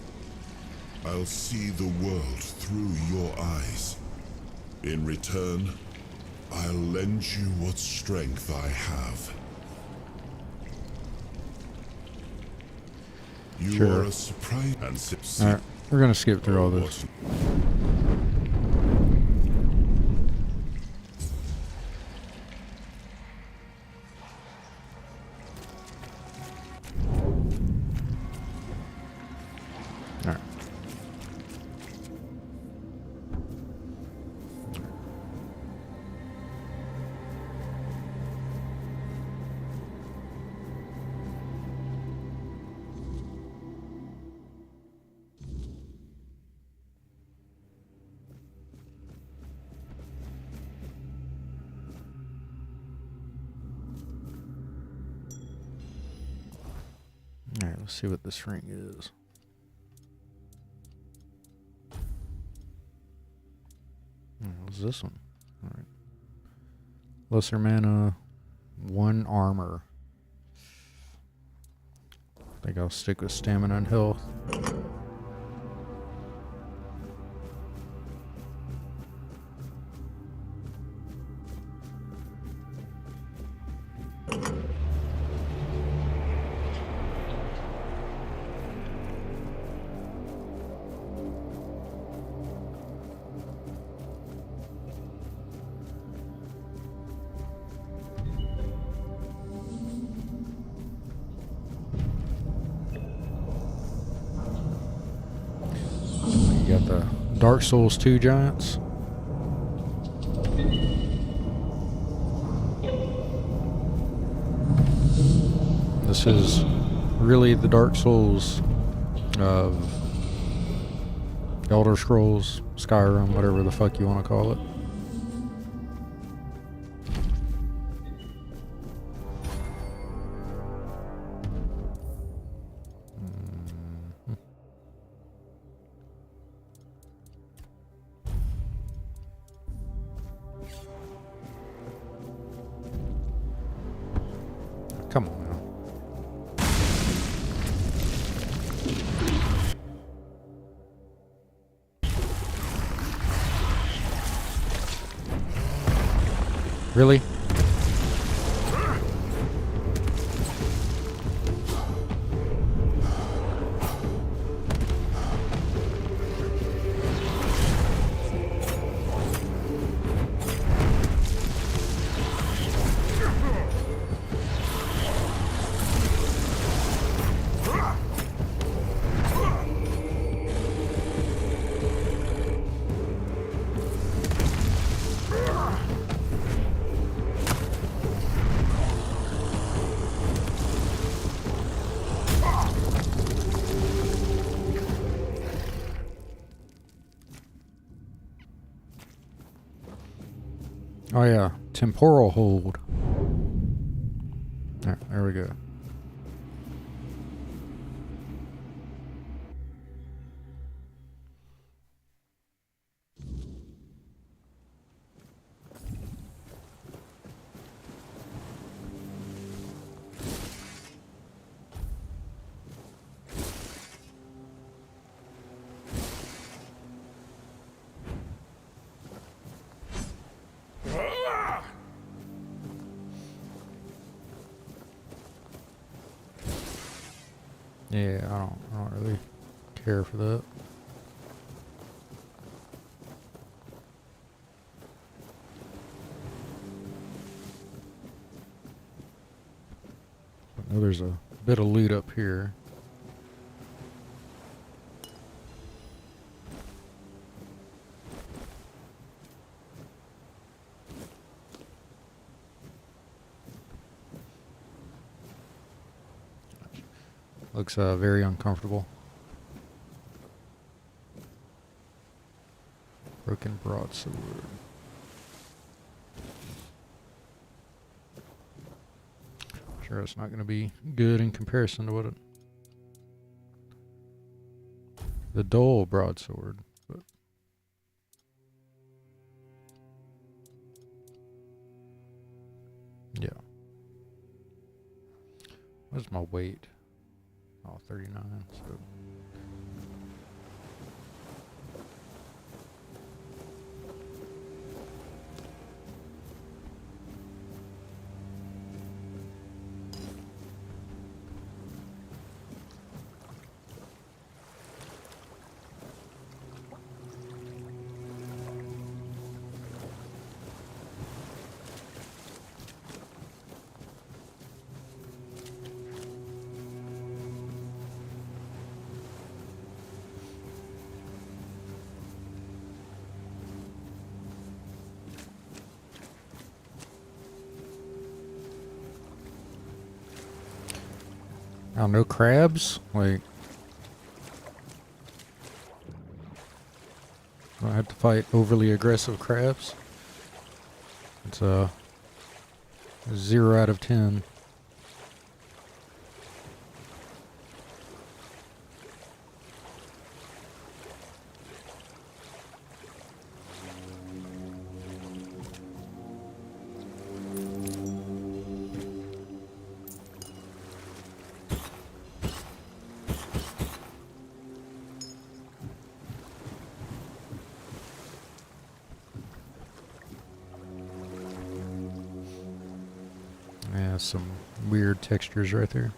I'll see the world through your eyes. In return, I'll lend you what strength I have. You are a surprise and Alright, we're gonna skip through all this. Alright. Alright, let's see what this ring is. What's this one? Alright. Lesser mana, 1 armor. I think I'll stick with stamina and health. You got the Dark Souls 2 giants. This is really the Dark Souls of Elder Scrolls, Skyrim, whatever the fuck you want to call it. Come on now. Really? Oh yeah, temporal hold. There we go. Yeah, I don't really care for that. I know there's a bit of loot up here. Looks very uncomfortable. Broken broadsword. Sure, it's not going to be good in comparison to what it. The dull broadsword, but yeah. What's my weight? Oh, 39. So. Oh, no crabs? Like, I have to fight overly aggressive crabs. It's a 0 out of 10. Yeah, some weird textures right there.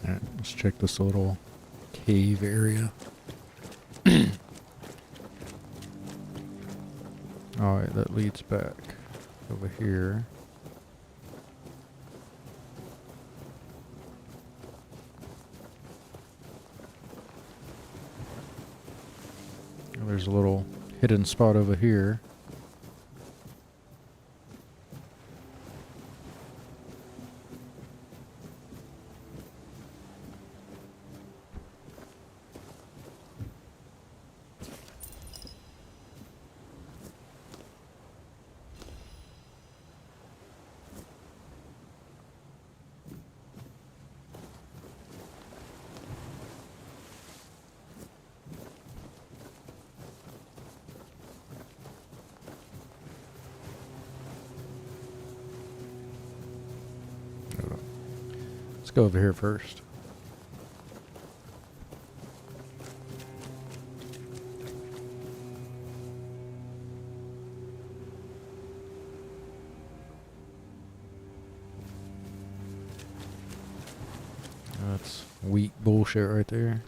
Alright, let's check this little cave area. Alright, that leads back over here. There's a little hidden spot over here. Let's go over here first. That's weak bullshit right there.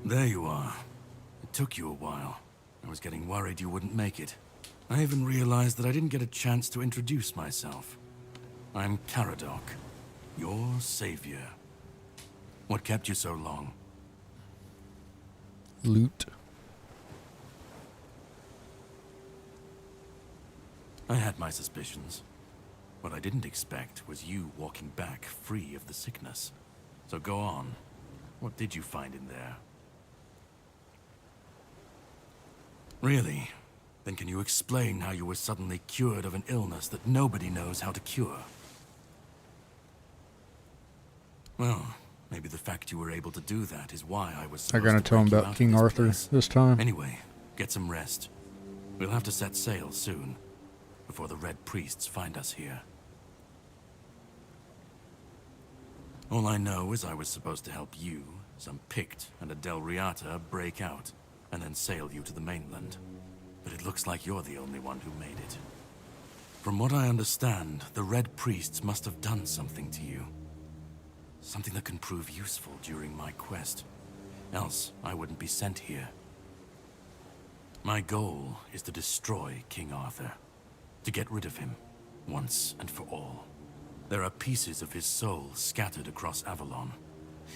There you are. It took you a while. I was getting worried you wouldn't make it. I even realized that I didn't get a chance to introduce myself. I'm Caradoc, your savior. What kept you so long? Loot. I had my suspicions. What I didn't expect was you walking back free of the sickness. So go on. What did you find in there? Really? Then can you explain how you were suddenly cured of an illness that nobody knows how to cure? Well, maybe the fact you were able to do that is why I was They're supposed gonna to tell him break you about out of King this Arthur place. this time. Anyway, get some rest. We'll have to set sail soon, before the Red Priests find us here. All I know is I was supposed to help you, some Pict, and a Del Riata break out, and then sail you to the mainland. But it looks like you're the only one who made it. From what I understand, the Red Priests must have done something to you. Something that can prove useful during my quest. Else, I wouldn't be sent here. My goal is to destroy King Arthur. To get rid of him, once and for all. There are pieces of his soul scattered across Avalon.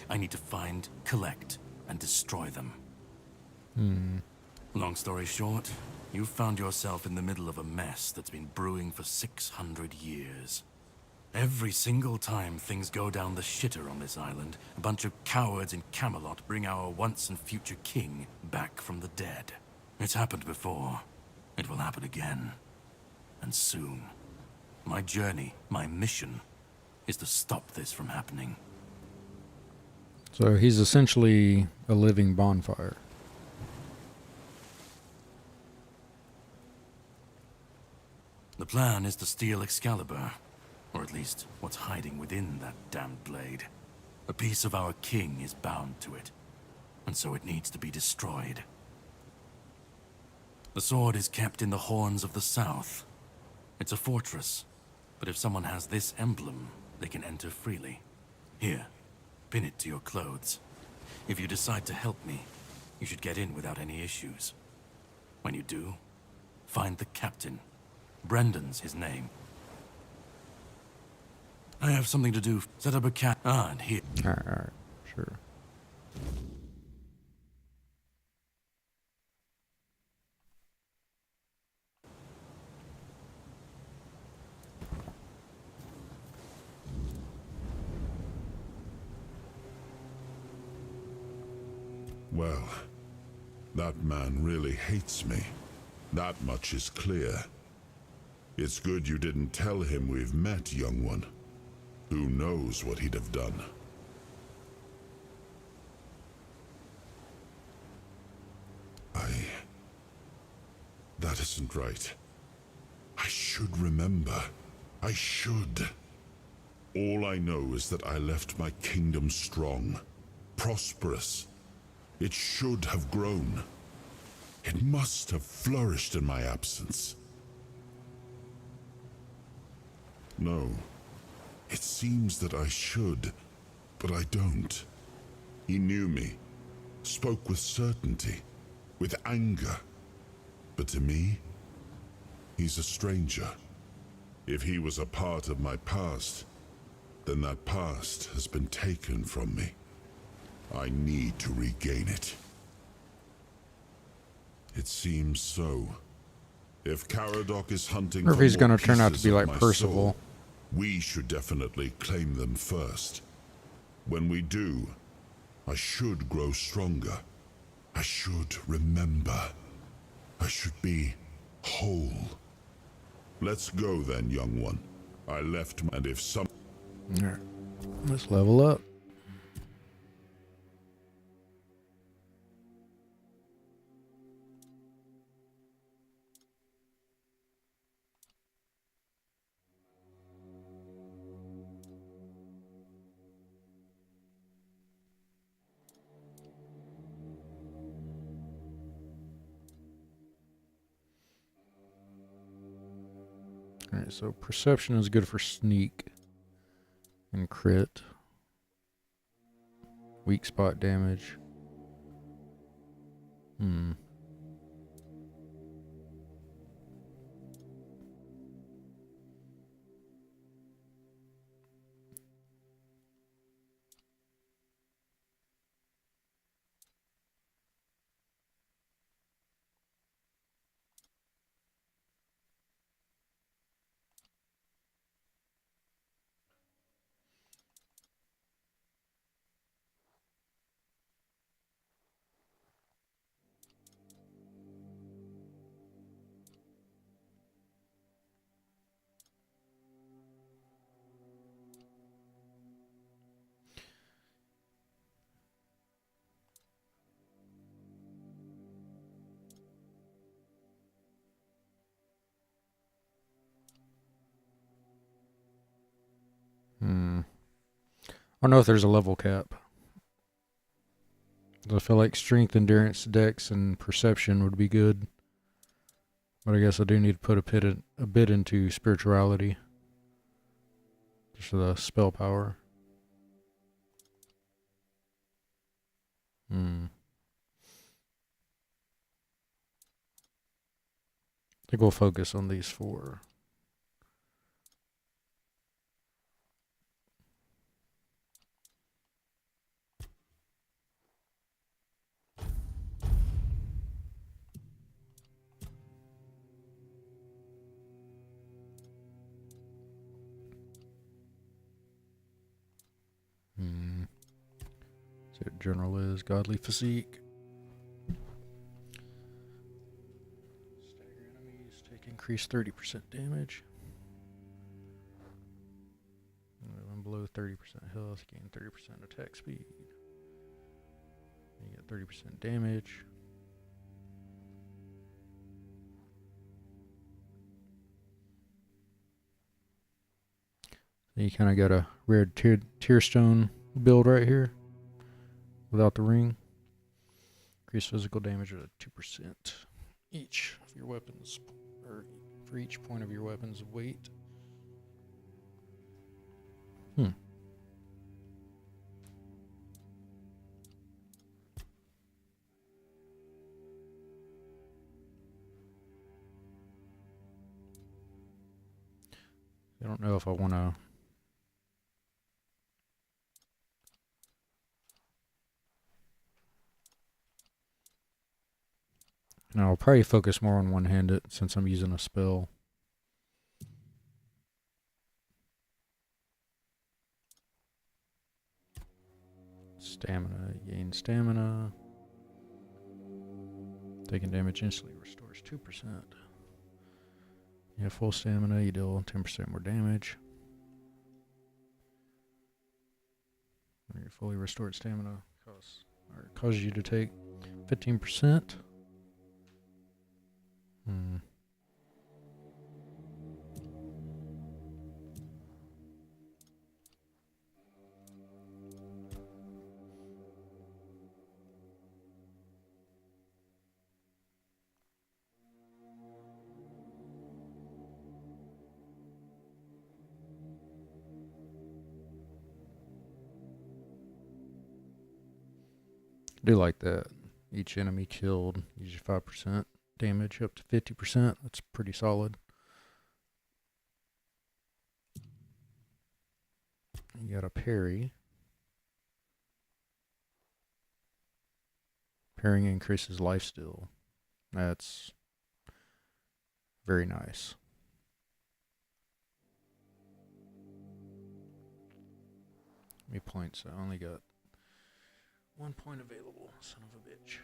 I need to find, collect, and destroy them. Long story short, you've found yourself in the middle of a mess that's been brewing for 600 years. Every single time things go down the shitter on this island, a bunch of cowards in Camelot bring our once and future king back from the dead. It's happened before. It will happen again. And soon. My journey, my mission, is to stop this from happening. So he's essentially a living bonfire. The plan is to steal Excalibur, or at least what's hiding within that damned blade. A piece of our king is bound to it, and so it needs to be destroyed. The sword is kept in the Horns of the South. It's a fortress, but if someone has this emblem, they can enter freely. Here, pin it to your clothes. If you decide to help me, you should get in without any issues. When you do, find the captain. Brendan's his name. I have something to do. Set up a cat. And here. Alright, sure. Well, that man really hates me. That much is clear. It's good you didn't tell him we've met, young one. Who knows what he'd have done? That isn't right. I should remember. I should. All I know is that I left my kingdom strong, prosperous. It should have grown. It must have flourished in my absence. No. It seems that I should, but I don't. He knew me, spoke with certainty, with anger. But to me, he's a stranger. If he was a part of my past, then that past has been taken from me. I need to regain it. It seems so. If Caradoc is hunting Or if for he's more gonna turn out to pieces be of like my Percival. soul, we should definitely claim them first. When we do, I should grow stronger. I should remember. I should be whole. Let's go then, young one. I left and if some... Alright, let's level up. Alright, so perception is good for sneak and crit. Weak spot damage. don't know if there's a level cap. I feel like strength, endurance, dex, and perception would be good. But I guess I do need to put a bit into spirituality. Just for the spell power. I think we'll focus on these 4. See what general is. Godly physique. Stagger enemies. Take increased 30% damage. When below 30% health, gain 30% attack speed. You get 30% damage. You kind of got a rare tier stone build right here. Without the ring. Increase physical damage at 2% each of your weapons, or for each point of your weapon's weight. I don't know if I want to. No, I'll probably focus more on one-handed since I'm using a spell. Stamina, gain stamina. Taking damage instantly restores 2%. You have full stamina, you deal 10% more damage. Your fully restored stamina causes you to take 15%. I do like that. Each enemy killed, usually 5% damage up to 50%. That's pretty solid. You got a parry. Parrying increases lifesteal. That's very nice. How many points? I only got 1 point available, son of a bitch.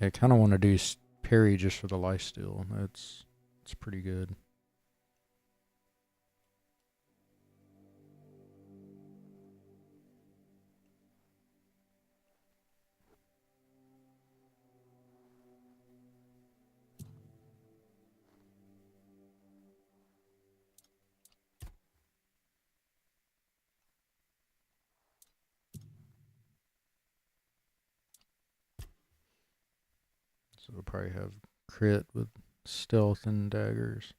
Yeah, I kind of want to do parry just for the lifesteal. It's pretty good. So we'll probably have crit with stealth and daggers.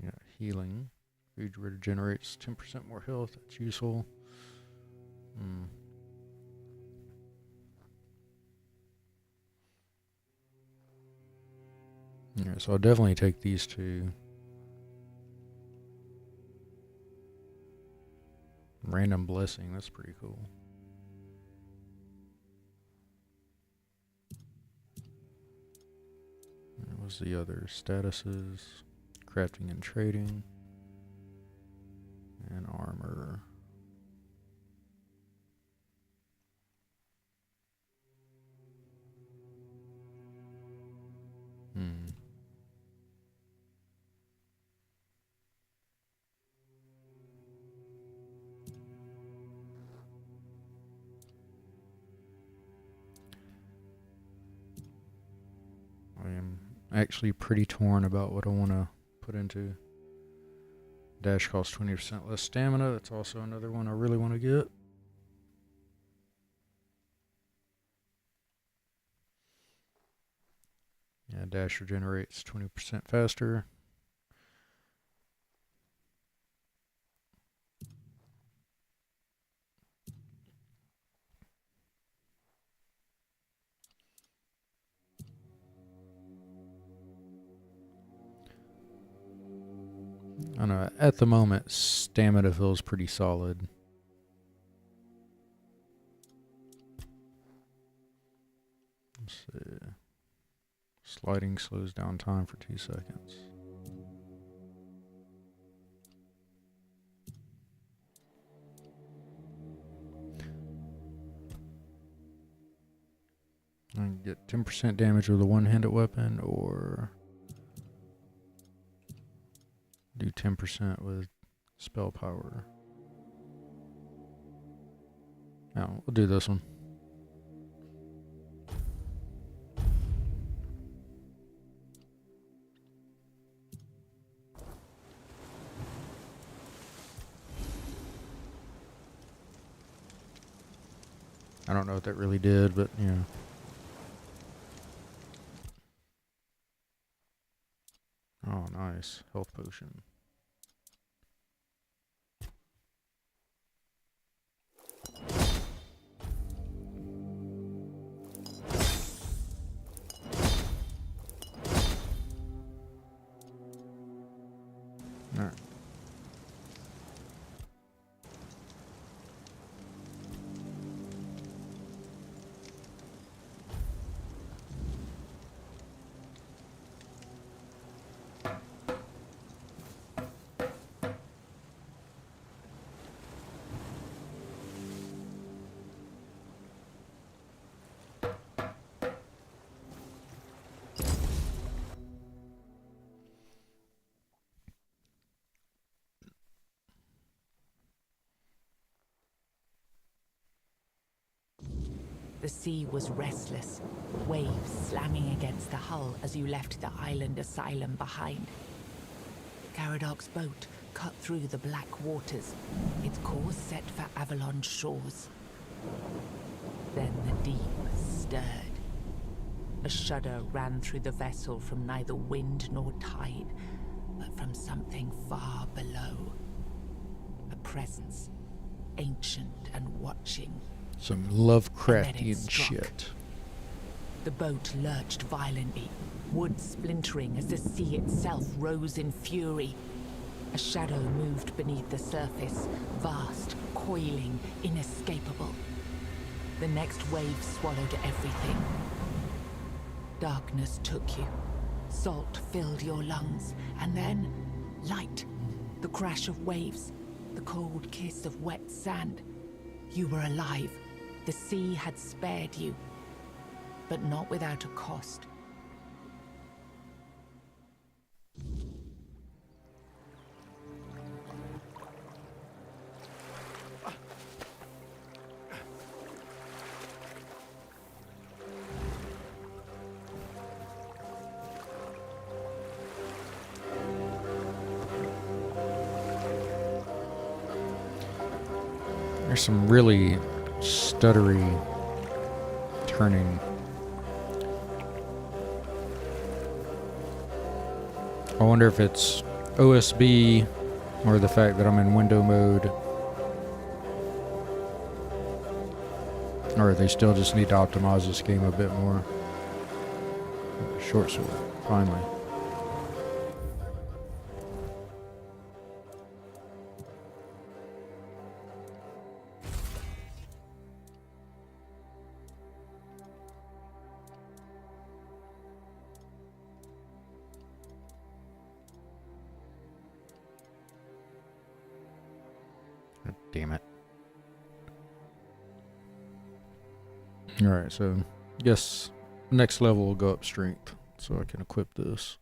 Yeah, healing. Food regenerates 10% more health. That's useful. Yeah, so I'll definitely take these two. Random blessing, that's pretty cool. What was the other statuses? Crafting and trading. And armor. actually pretty torn about what I want to put into. Dash costs 20% less stamina. That's also another one I really want to get. Yeah, dash regenerates 20% faster. I don't know. At the moment, stamina feels pretty solid. Let's see. Sliding slows down time for 2 seconds. I can get 10% damage with a one-handed weapon, or do 10% with spell power. No, we'll do this one. I don't know what that really did, but yeah. Oh, nice. Health potion. All right. The sea was restless, waves slamming against the hull as you left the island asylum behind. Caradoc's boat cut through the black waters, its course set for Avalon's shores. Then the deep stirred. A shudder ran through the vessel from neither wind nor tide, but from something far below. A presence, ancient and watching. Some Lovecraftian shit. The boat lurched violently, wood splintering as the sea itself rose in fury. A shadow moved beneath the surface, vast, coiling, inescapable. The next wave swallowed everything. Darkness took you. Salt filled your lungs, and then light. The crash of waves, the cold kiss of wet sand. You were alive. The sea had spared you, but not without a cost. There's some really stuttery turning. I wonder if it's OSB or the fact that I'm in window mode, or they still just need to optimize this game a bit more. Short sword, finally. Damn it. Alright, so guess next level will go up strength, so I can equip this.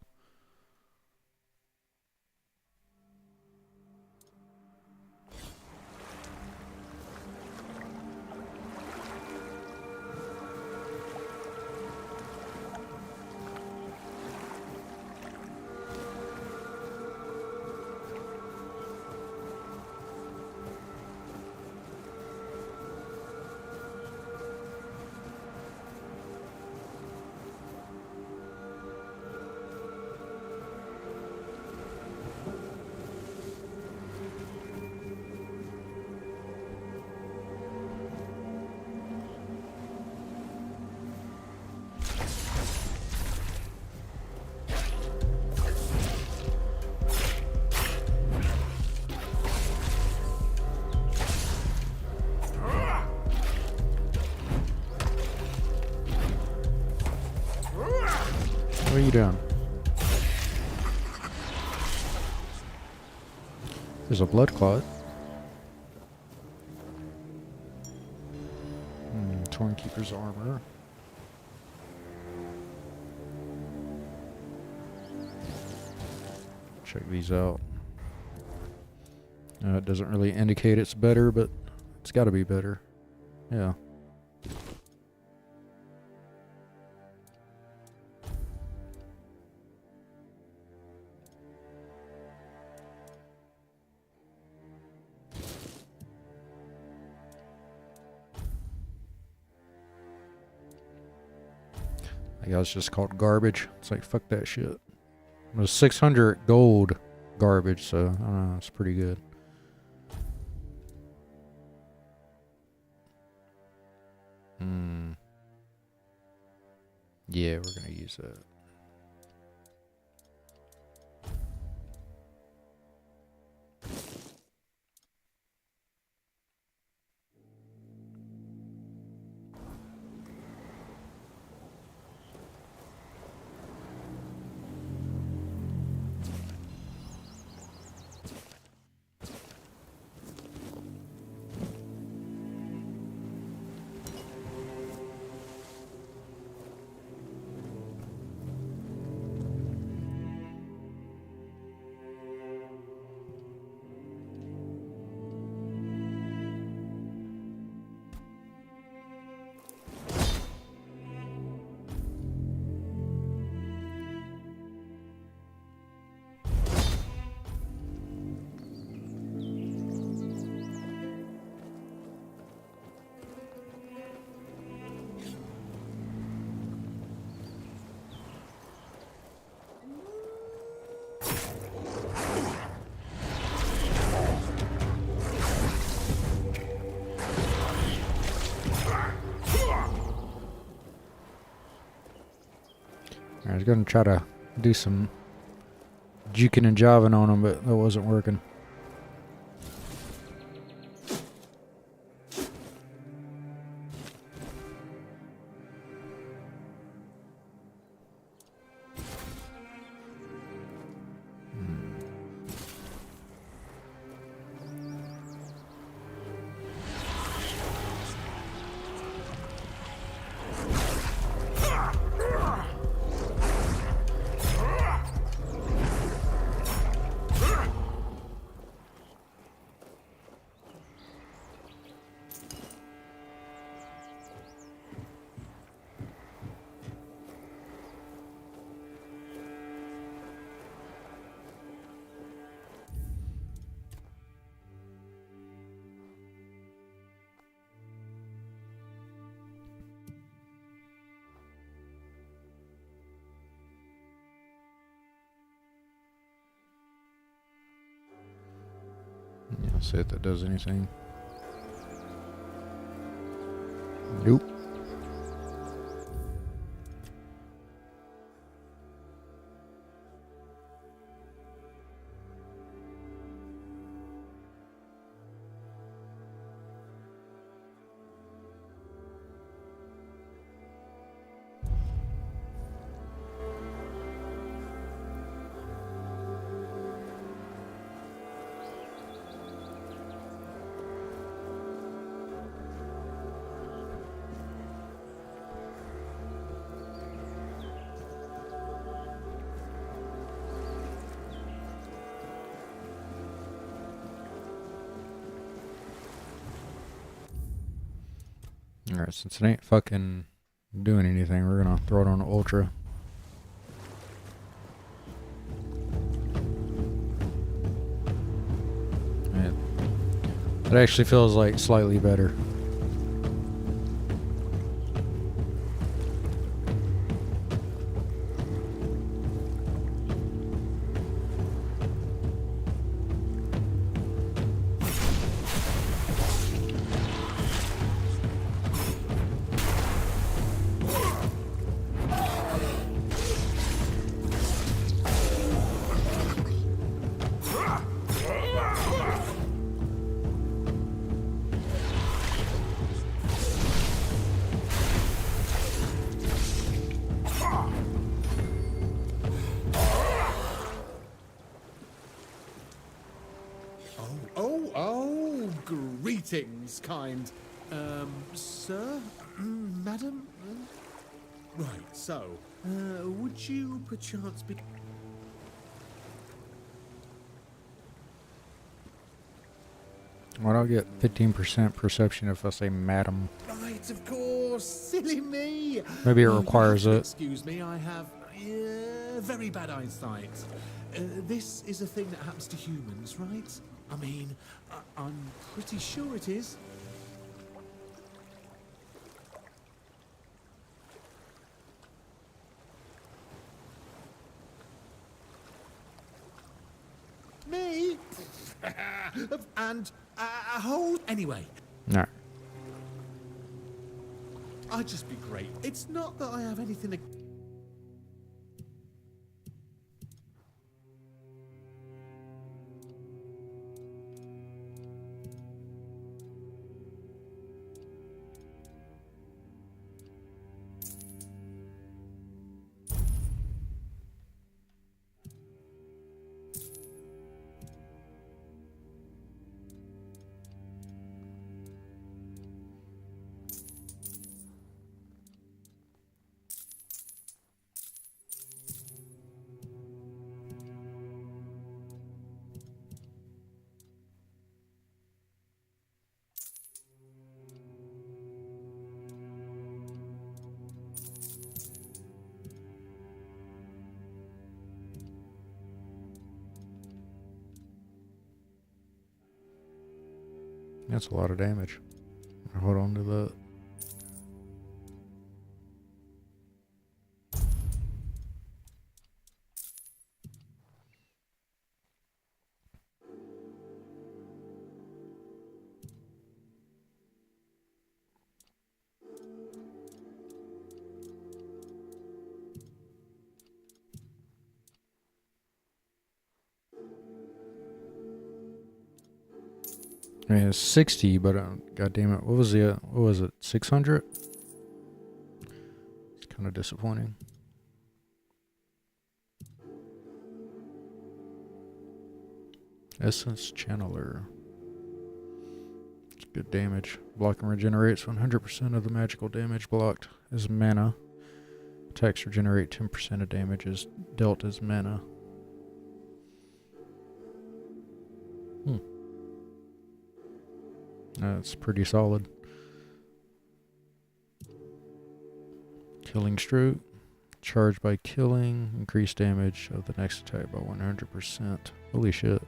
down. There's a blood clot. Torn Keeper's armor. Check these out. It doesn't really indicate it's better, but it's got to be better. Yeah. I guess it's just called garbage. It's like, fuck that shit. It was 600 gold garbage, so I don't know, it's pretty good. Yeah, we're gonna use that. I was gonna try to do some juking and jiving on him, but that wasn't working. Yeah, see if that does anything. Nope. Alright, since it ain't fucking doing anything, we're gonna throw it on Ultra. It actually feels like slightly better. Greetings, kind. Sir? Madam? Right, so, would you perchance be... Well, I'll get 15% perception if I say madam. Right, of course. Silly me. Maybe it Oh, requires you'll it. have to excuse me, I have very bad eyesight. This is a thing that happens to humans, right? I mean, I'm pretty sure it is. Me? And a whole... Anyway, No. I'd just be great. It's not that I have anything to... That's a lot of damage. Hold on to that. I mean, it's 60, but God damn it, what was it, 600? It's kind of disappointing. Essence Channeler. It's good damage. Block and regenerates 100% of the magical damage blocked as mana. Attacks regenerate 10% of damage is dealt as mana. That's pretty solid. Killing Stroke. Charge by killing. Increase damage of the next attack by 100%. Holy shit.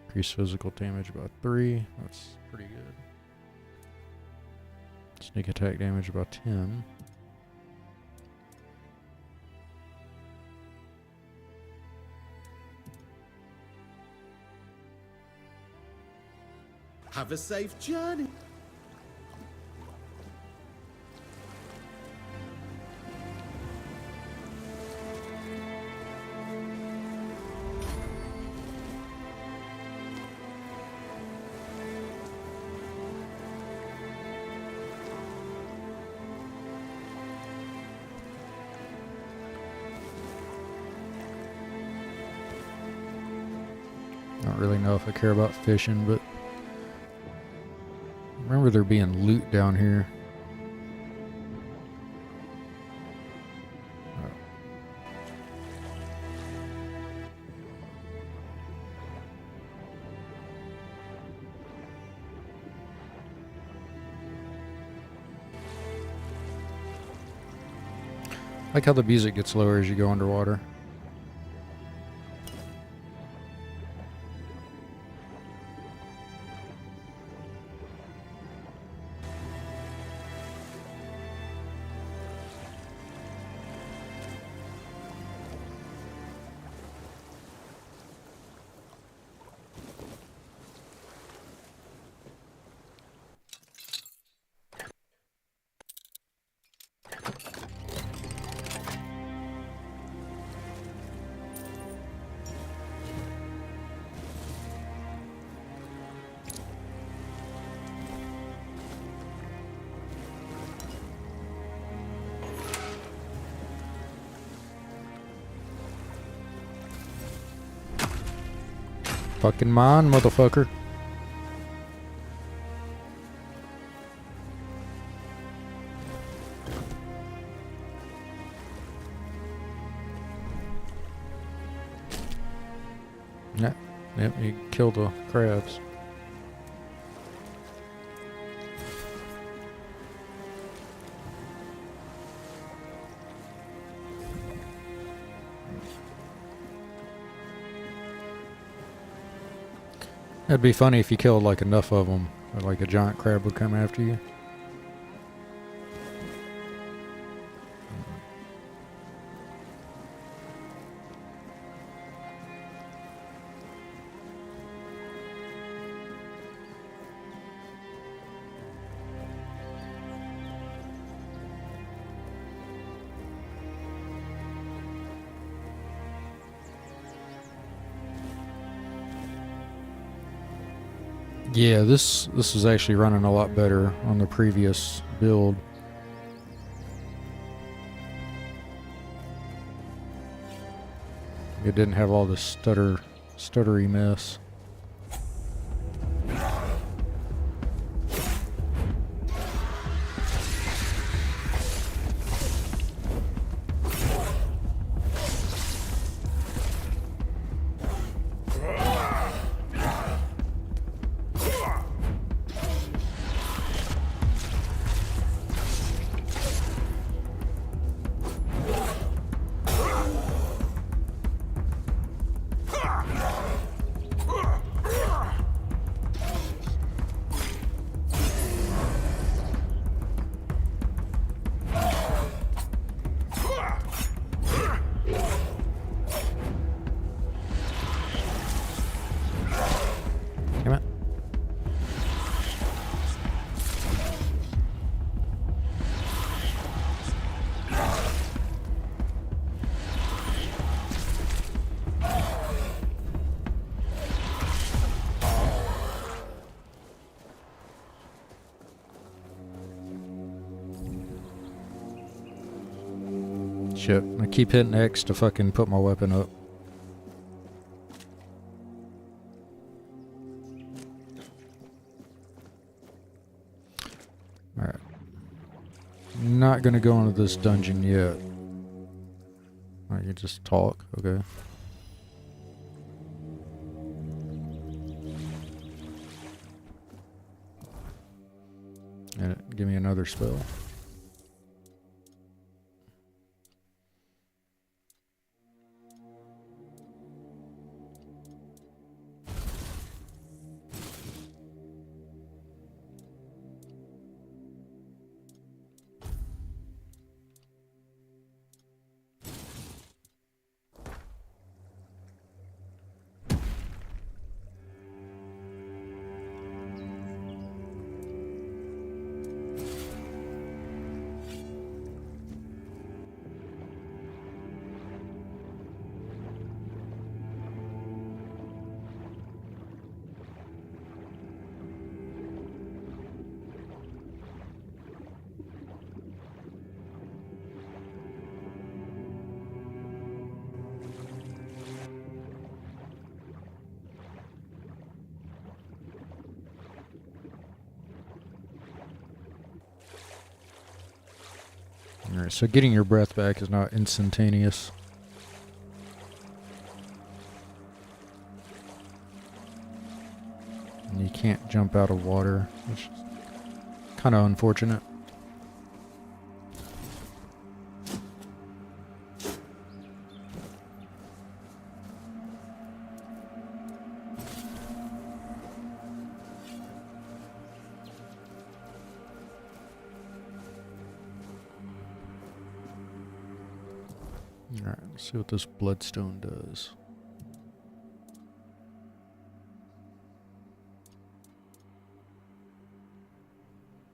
Increase physical damage by 3. That's pretty good. Sneak attack damage by 10. Have a safe journey. I don't really know if I care about fishing, but remember there being loot down here. I like how the music gets lower as you go underwater. Fucking mine, motherfucker. Yeah, yep, you killed the crabs. It'd be funny if you killed like enough of them, like a giant crab would come after you. Yeah, this is actually running a lot better on the previous build. It didn't have all this stuttery mess. Shit, I keep hitting X to fucking put my weapon up. Alright. Not gonna go into this dungeon yet. I can just talk, okay. And give me another spell. Alright, so getting your breath back is not instantaneous. And you can't jump out of water, which is kind of unfortunate. Alright, let's see what this bloodstone does.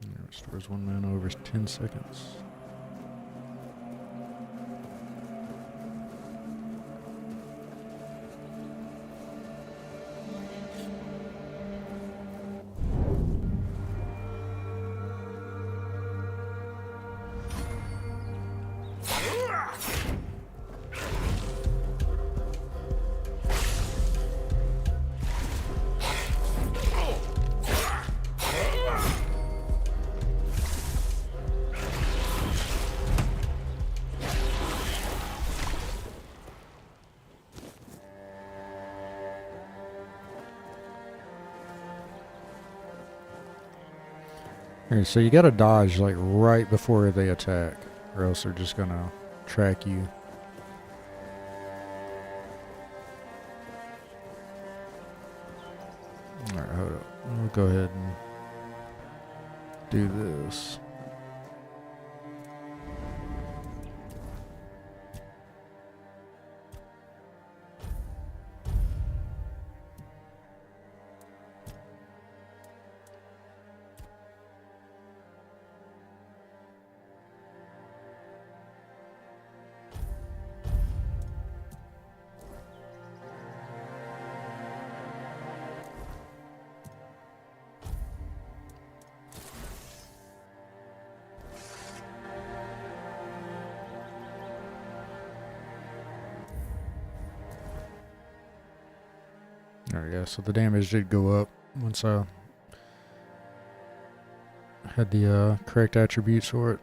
It restores 1 mana over 10 seconds. Alright, so you gotta dodge like right before they attack, or else they're just gonna track you. Alright, hold up. We'll go ahead and do this. Alright, yeah, so the damage did go up once I had the correct attributes for it.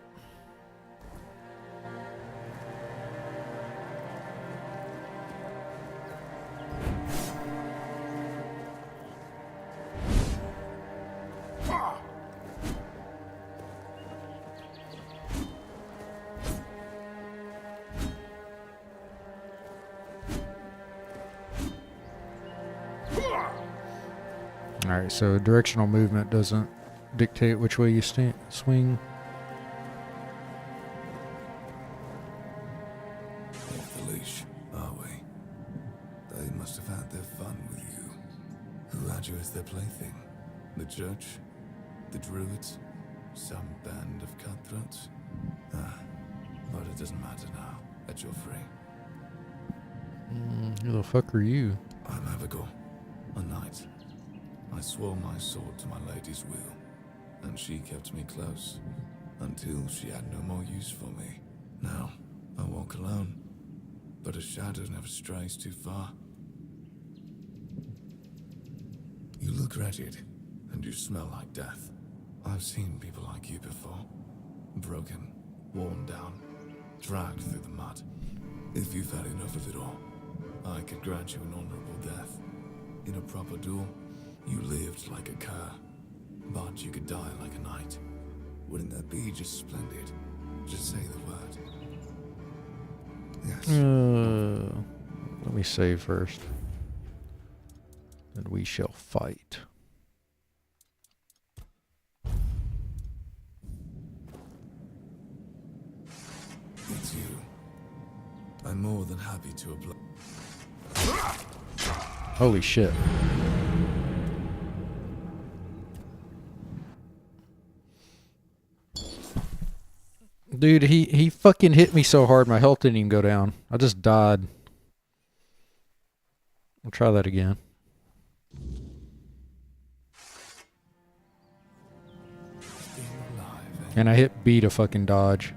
Alright, so directional movement doesn't dictate which way you swing. Off the leash, are we? They must have had their fun with you. Who had you as their plaything? The church? The druids? Some band of cutthroats? Ah, but it doesn't matter now that you're free. Who the fuck are you? I'm Abigail, a knight. I swore my sword to my lady's will, and she kept me close until she had no more use for me. Now, I walk alone, but a shadow never strays too far. You look wretched, and you smell like death. I've seen people like you before. Broken, worn down, dragged through the mud. If you've had enough of it all, I could grant you an honorable death. In a proper duel, you lived like a cur, but you could die like a knight. Wouldn't that be just splendid? Just say the word. Yes. Let me save first. And we shall fight. It's you. I'm more than happy to apply. Holy shit. Dude, he fucking hit me so hard my health didn't even go down. I just died. I'll try that again. And I hit B to fucking dodge.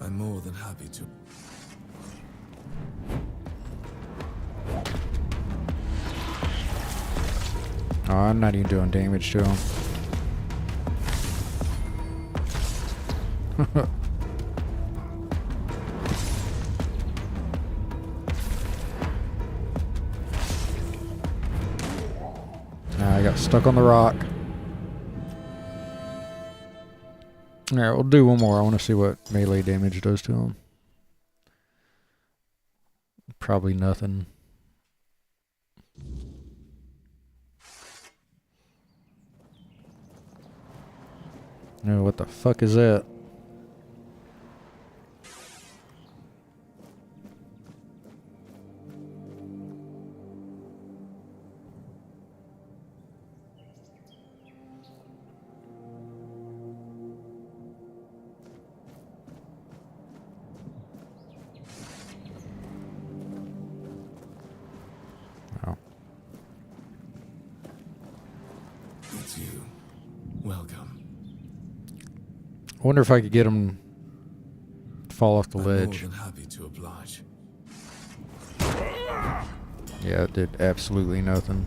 I'm more than happy to. Oh, I'm not even doing damage to him. I got stuck on the rock. Alright, we'll do one more. I want to see what melee damage does to him. Probably nothing. No, what the fuck is that? Oh. It's you. Welcome. I wonder if I could get him to fall off the ledge. More than happy to oblige. Yeah, it did absolutely nothing.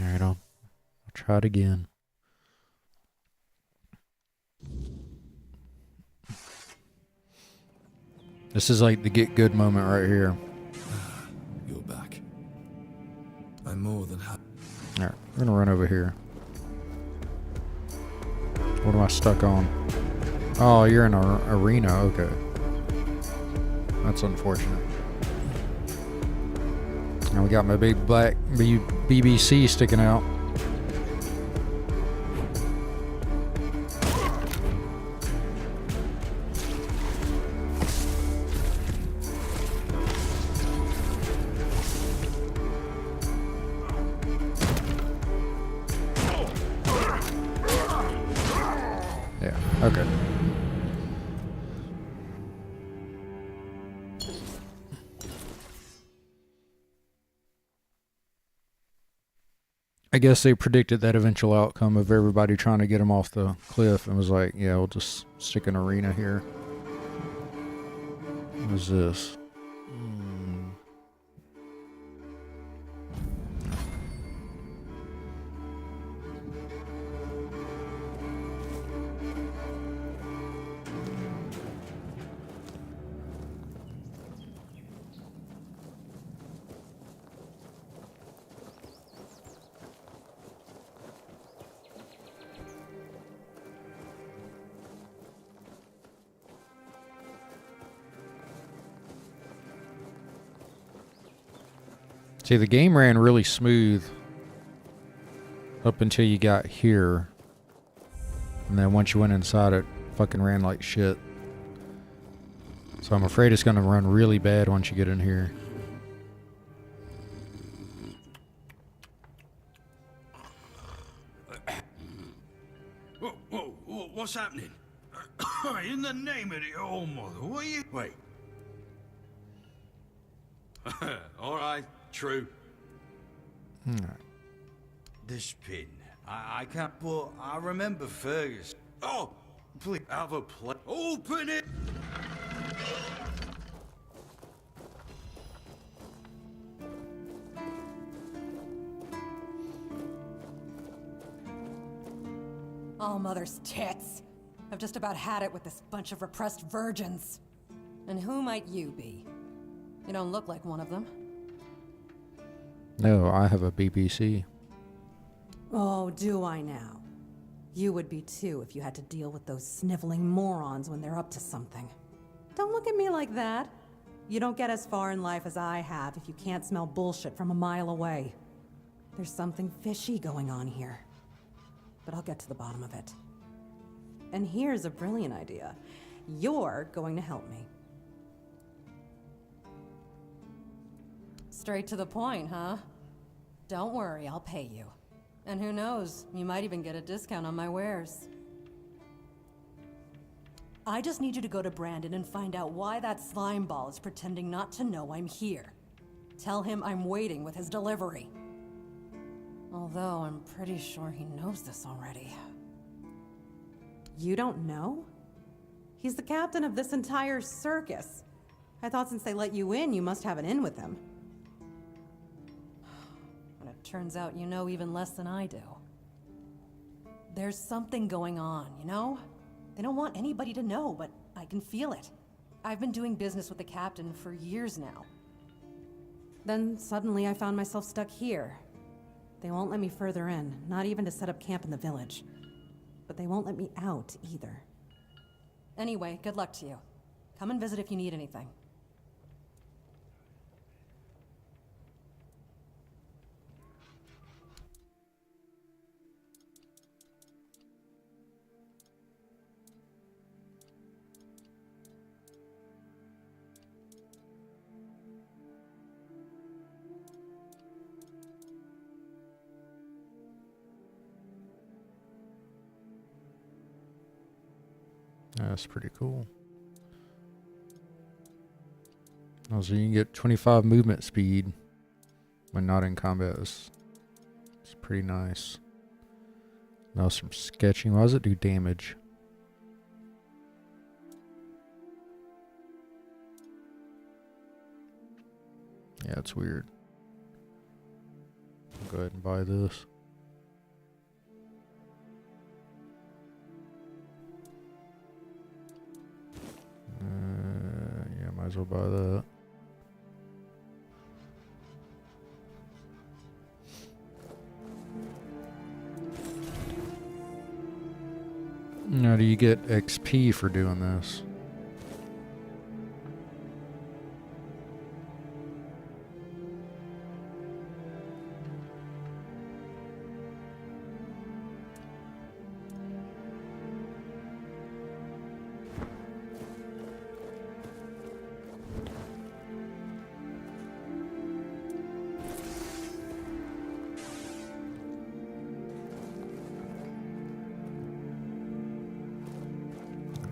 Alright, I'll try it again. This is like the get good moment right here. You're back. I'm more than happy. Alright, we're gonna run over here. What am I stuck on? Oh, you're in an arena. Okay. That's unfortunate. Now we got my big black BBC sticking out. Yeah, okay. I guess they predicted that eventual outcome of everybody trying to get him off the cliff and was like, yeah, we'll just stick an arena here. What is this? See, the game ran really smooth up until you got here. And then once you went inside, it fucking ran like shit. So I'm afraid it's going to run really bad once you get in here. What's happening? In the name of the All Mother, what are you... Wait. All right, true. This pin, I can't, but I remember Fergus. Oh, please have a play. Open it! All Mother's tits. I've just about had it with this bunch of repressed virgins. And who might you be? You don't look like one of them. No, I have a BBC. Oh, do I now? You would be too if you had to deal with those sniveling morons when they're up to something. Don't look at me like that. You don't get as far in life as I have if you can't smell bullshit from a mile away. There's something fishy going on here. But I'll get to the bottom of it. And here's a brilliant idea. You're going to help me. Straight to the point, huh? Don't worry, I'll pay you. And who knows, you might even get a discount on my wares. I just need you to go to Brandon and find out why that slime ball is pretending not to know I'm here. Tell him I'm waiting with his delivery. Although I'm pretty sure he knows this already. You don't know? He's the captain of this entire circus. I thought since they let you in, you must have an in with him. And it turns out you know even less than I do. There's something going on, you know? They don't want anybody to know, but I can feel it. I've been doing business with the captain for years now. Then suddenly I found myself stuck here. They won't let me further in, not even to set up camp in the village. But they won't let me out either. Anyway, good luck to you. Come and visit if you need anything. That's pretty cool. Also, you can get 25 movement speed when not in combat. It's pretty nice. Now some sketching. Why does it do damage? Yeah, it's weird. I'll go ahead and buy this. Yeah, might as as well buy that. Now, do you get XP for doing this?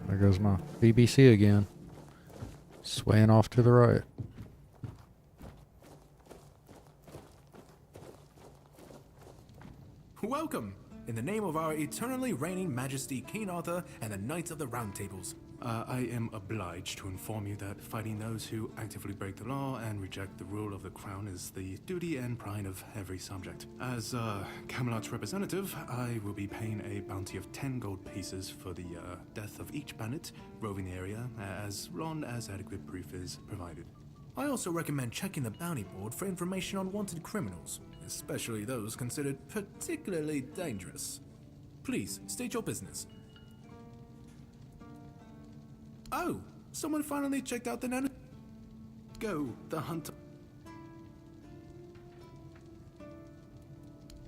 There goes my BBC again. Swaying off to the right. Welcome! In the name of our eternally reigning Majesty King Arthur and the Knights of the Round Tables, I am obliged to inform you that fighting those who actively break the law and reject the rule of the crown is the duty and pride of every subject. As Camelot's representative, I will be paying a bounty of 10 gold pieces for the death of each bandit roving the area, as long as adequate proof is provided. I also recommend checking the bounty board for information on wanted criminals, especially those considered particularly dangerous. Please, state your business. Oh, someone finally checked out the nano... Go, the hunter.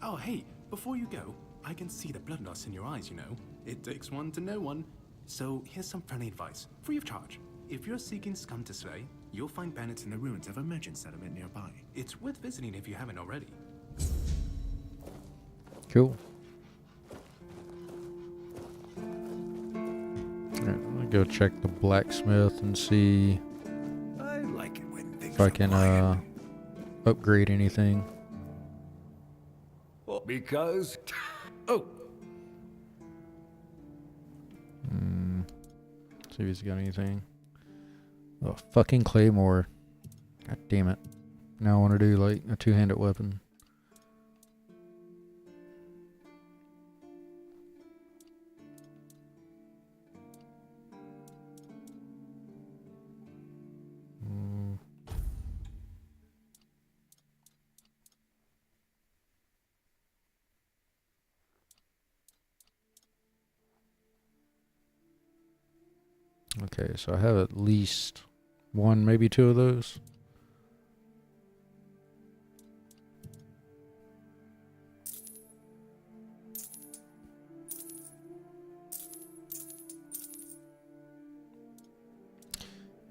Oh, hey, before you go, I can see the bloodlust in your eyes, you know. It takes one to know one. So here's some friendly advice, free of charge. If you're seeking scum to slay, you'll find bandits in the ruins of a merchant settlement nearby. It's worth visiting if you haven't already. Cool. Alright, I'll go check the blacksmith and see I like it when things if I can upgrade anything. Because... Oh! See if he's got anything. Oh, fucking claymore. God damn it. Now I want to do like a two-handed weapon. Okay, so I have at least one, maybe two of those.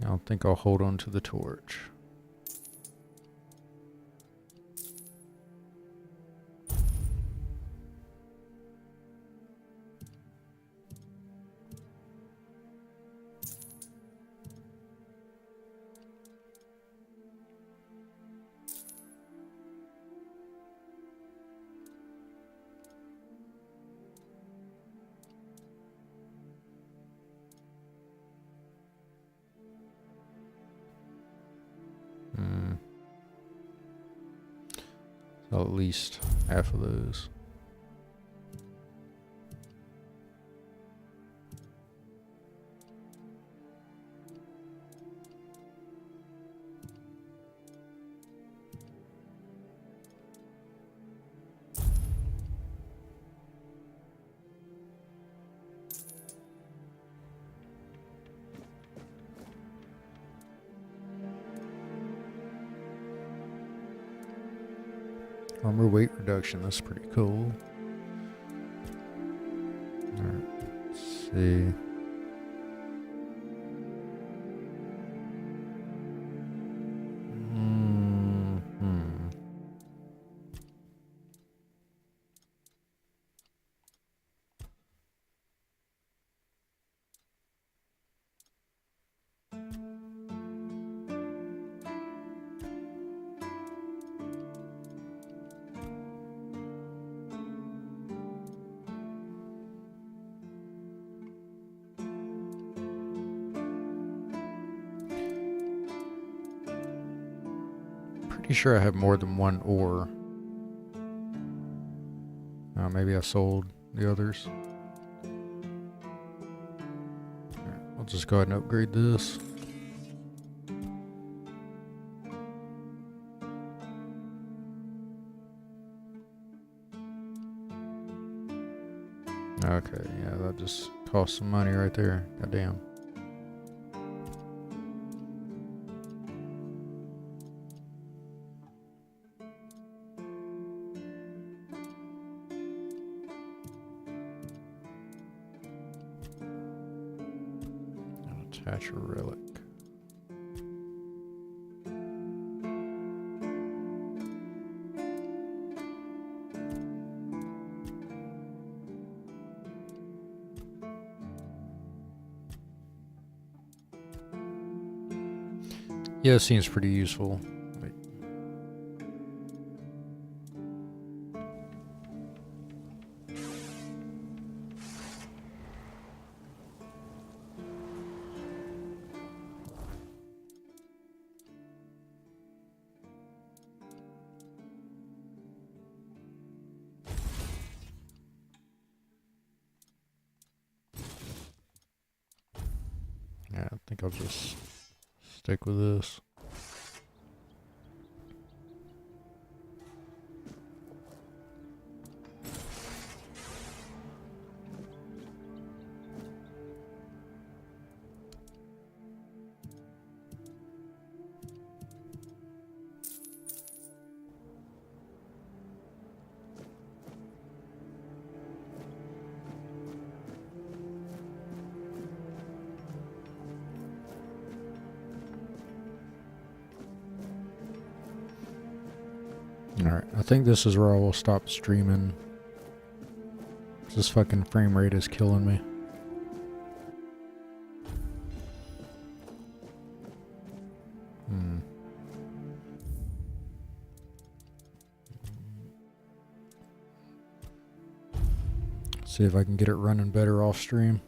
I don't think I'll hold on to the torch. So at least half of those. Armor weight reduction, that's pretty cool. Alright, let's see. Pretty sure I have more than one ore. Maybe I sold the others. Alright, I'll just go ahead and upgrade this. Okay, yeah, that just cost some money right there. Goddamn. Attach a relic. Yeah, it seems pretty useful. Wait. Yeah, I think I'll just stick with this. Alright, I think this is where I will stop streaming. This fucking frame rate is killing me. See if I can get it running better off stream.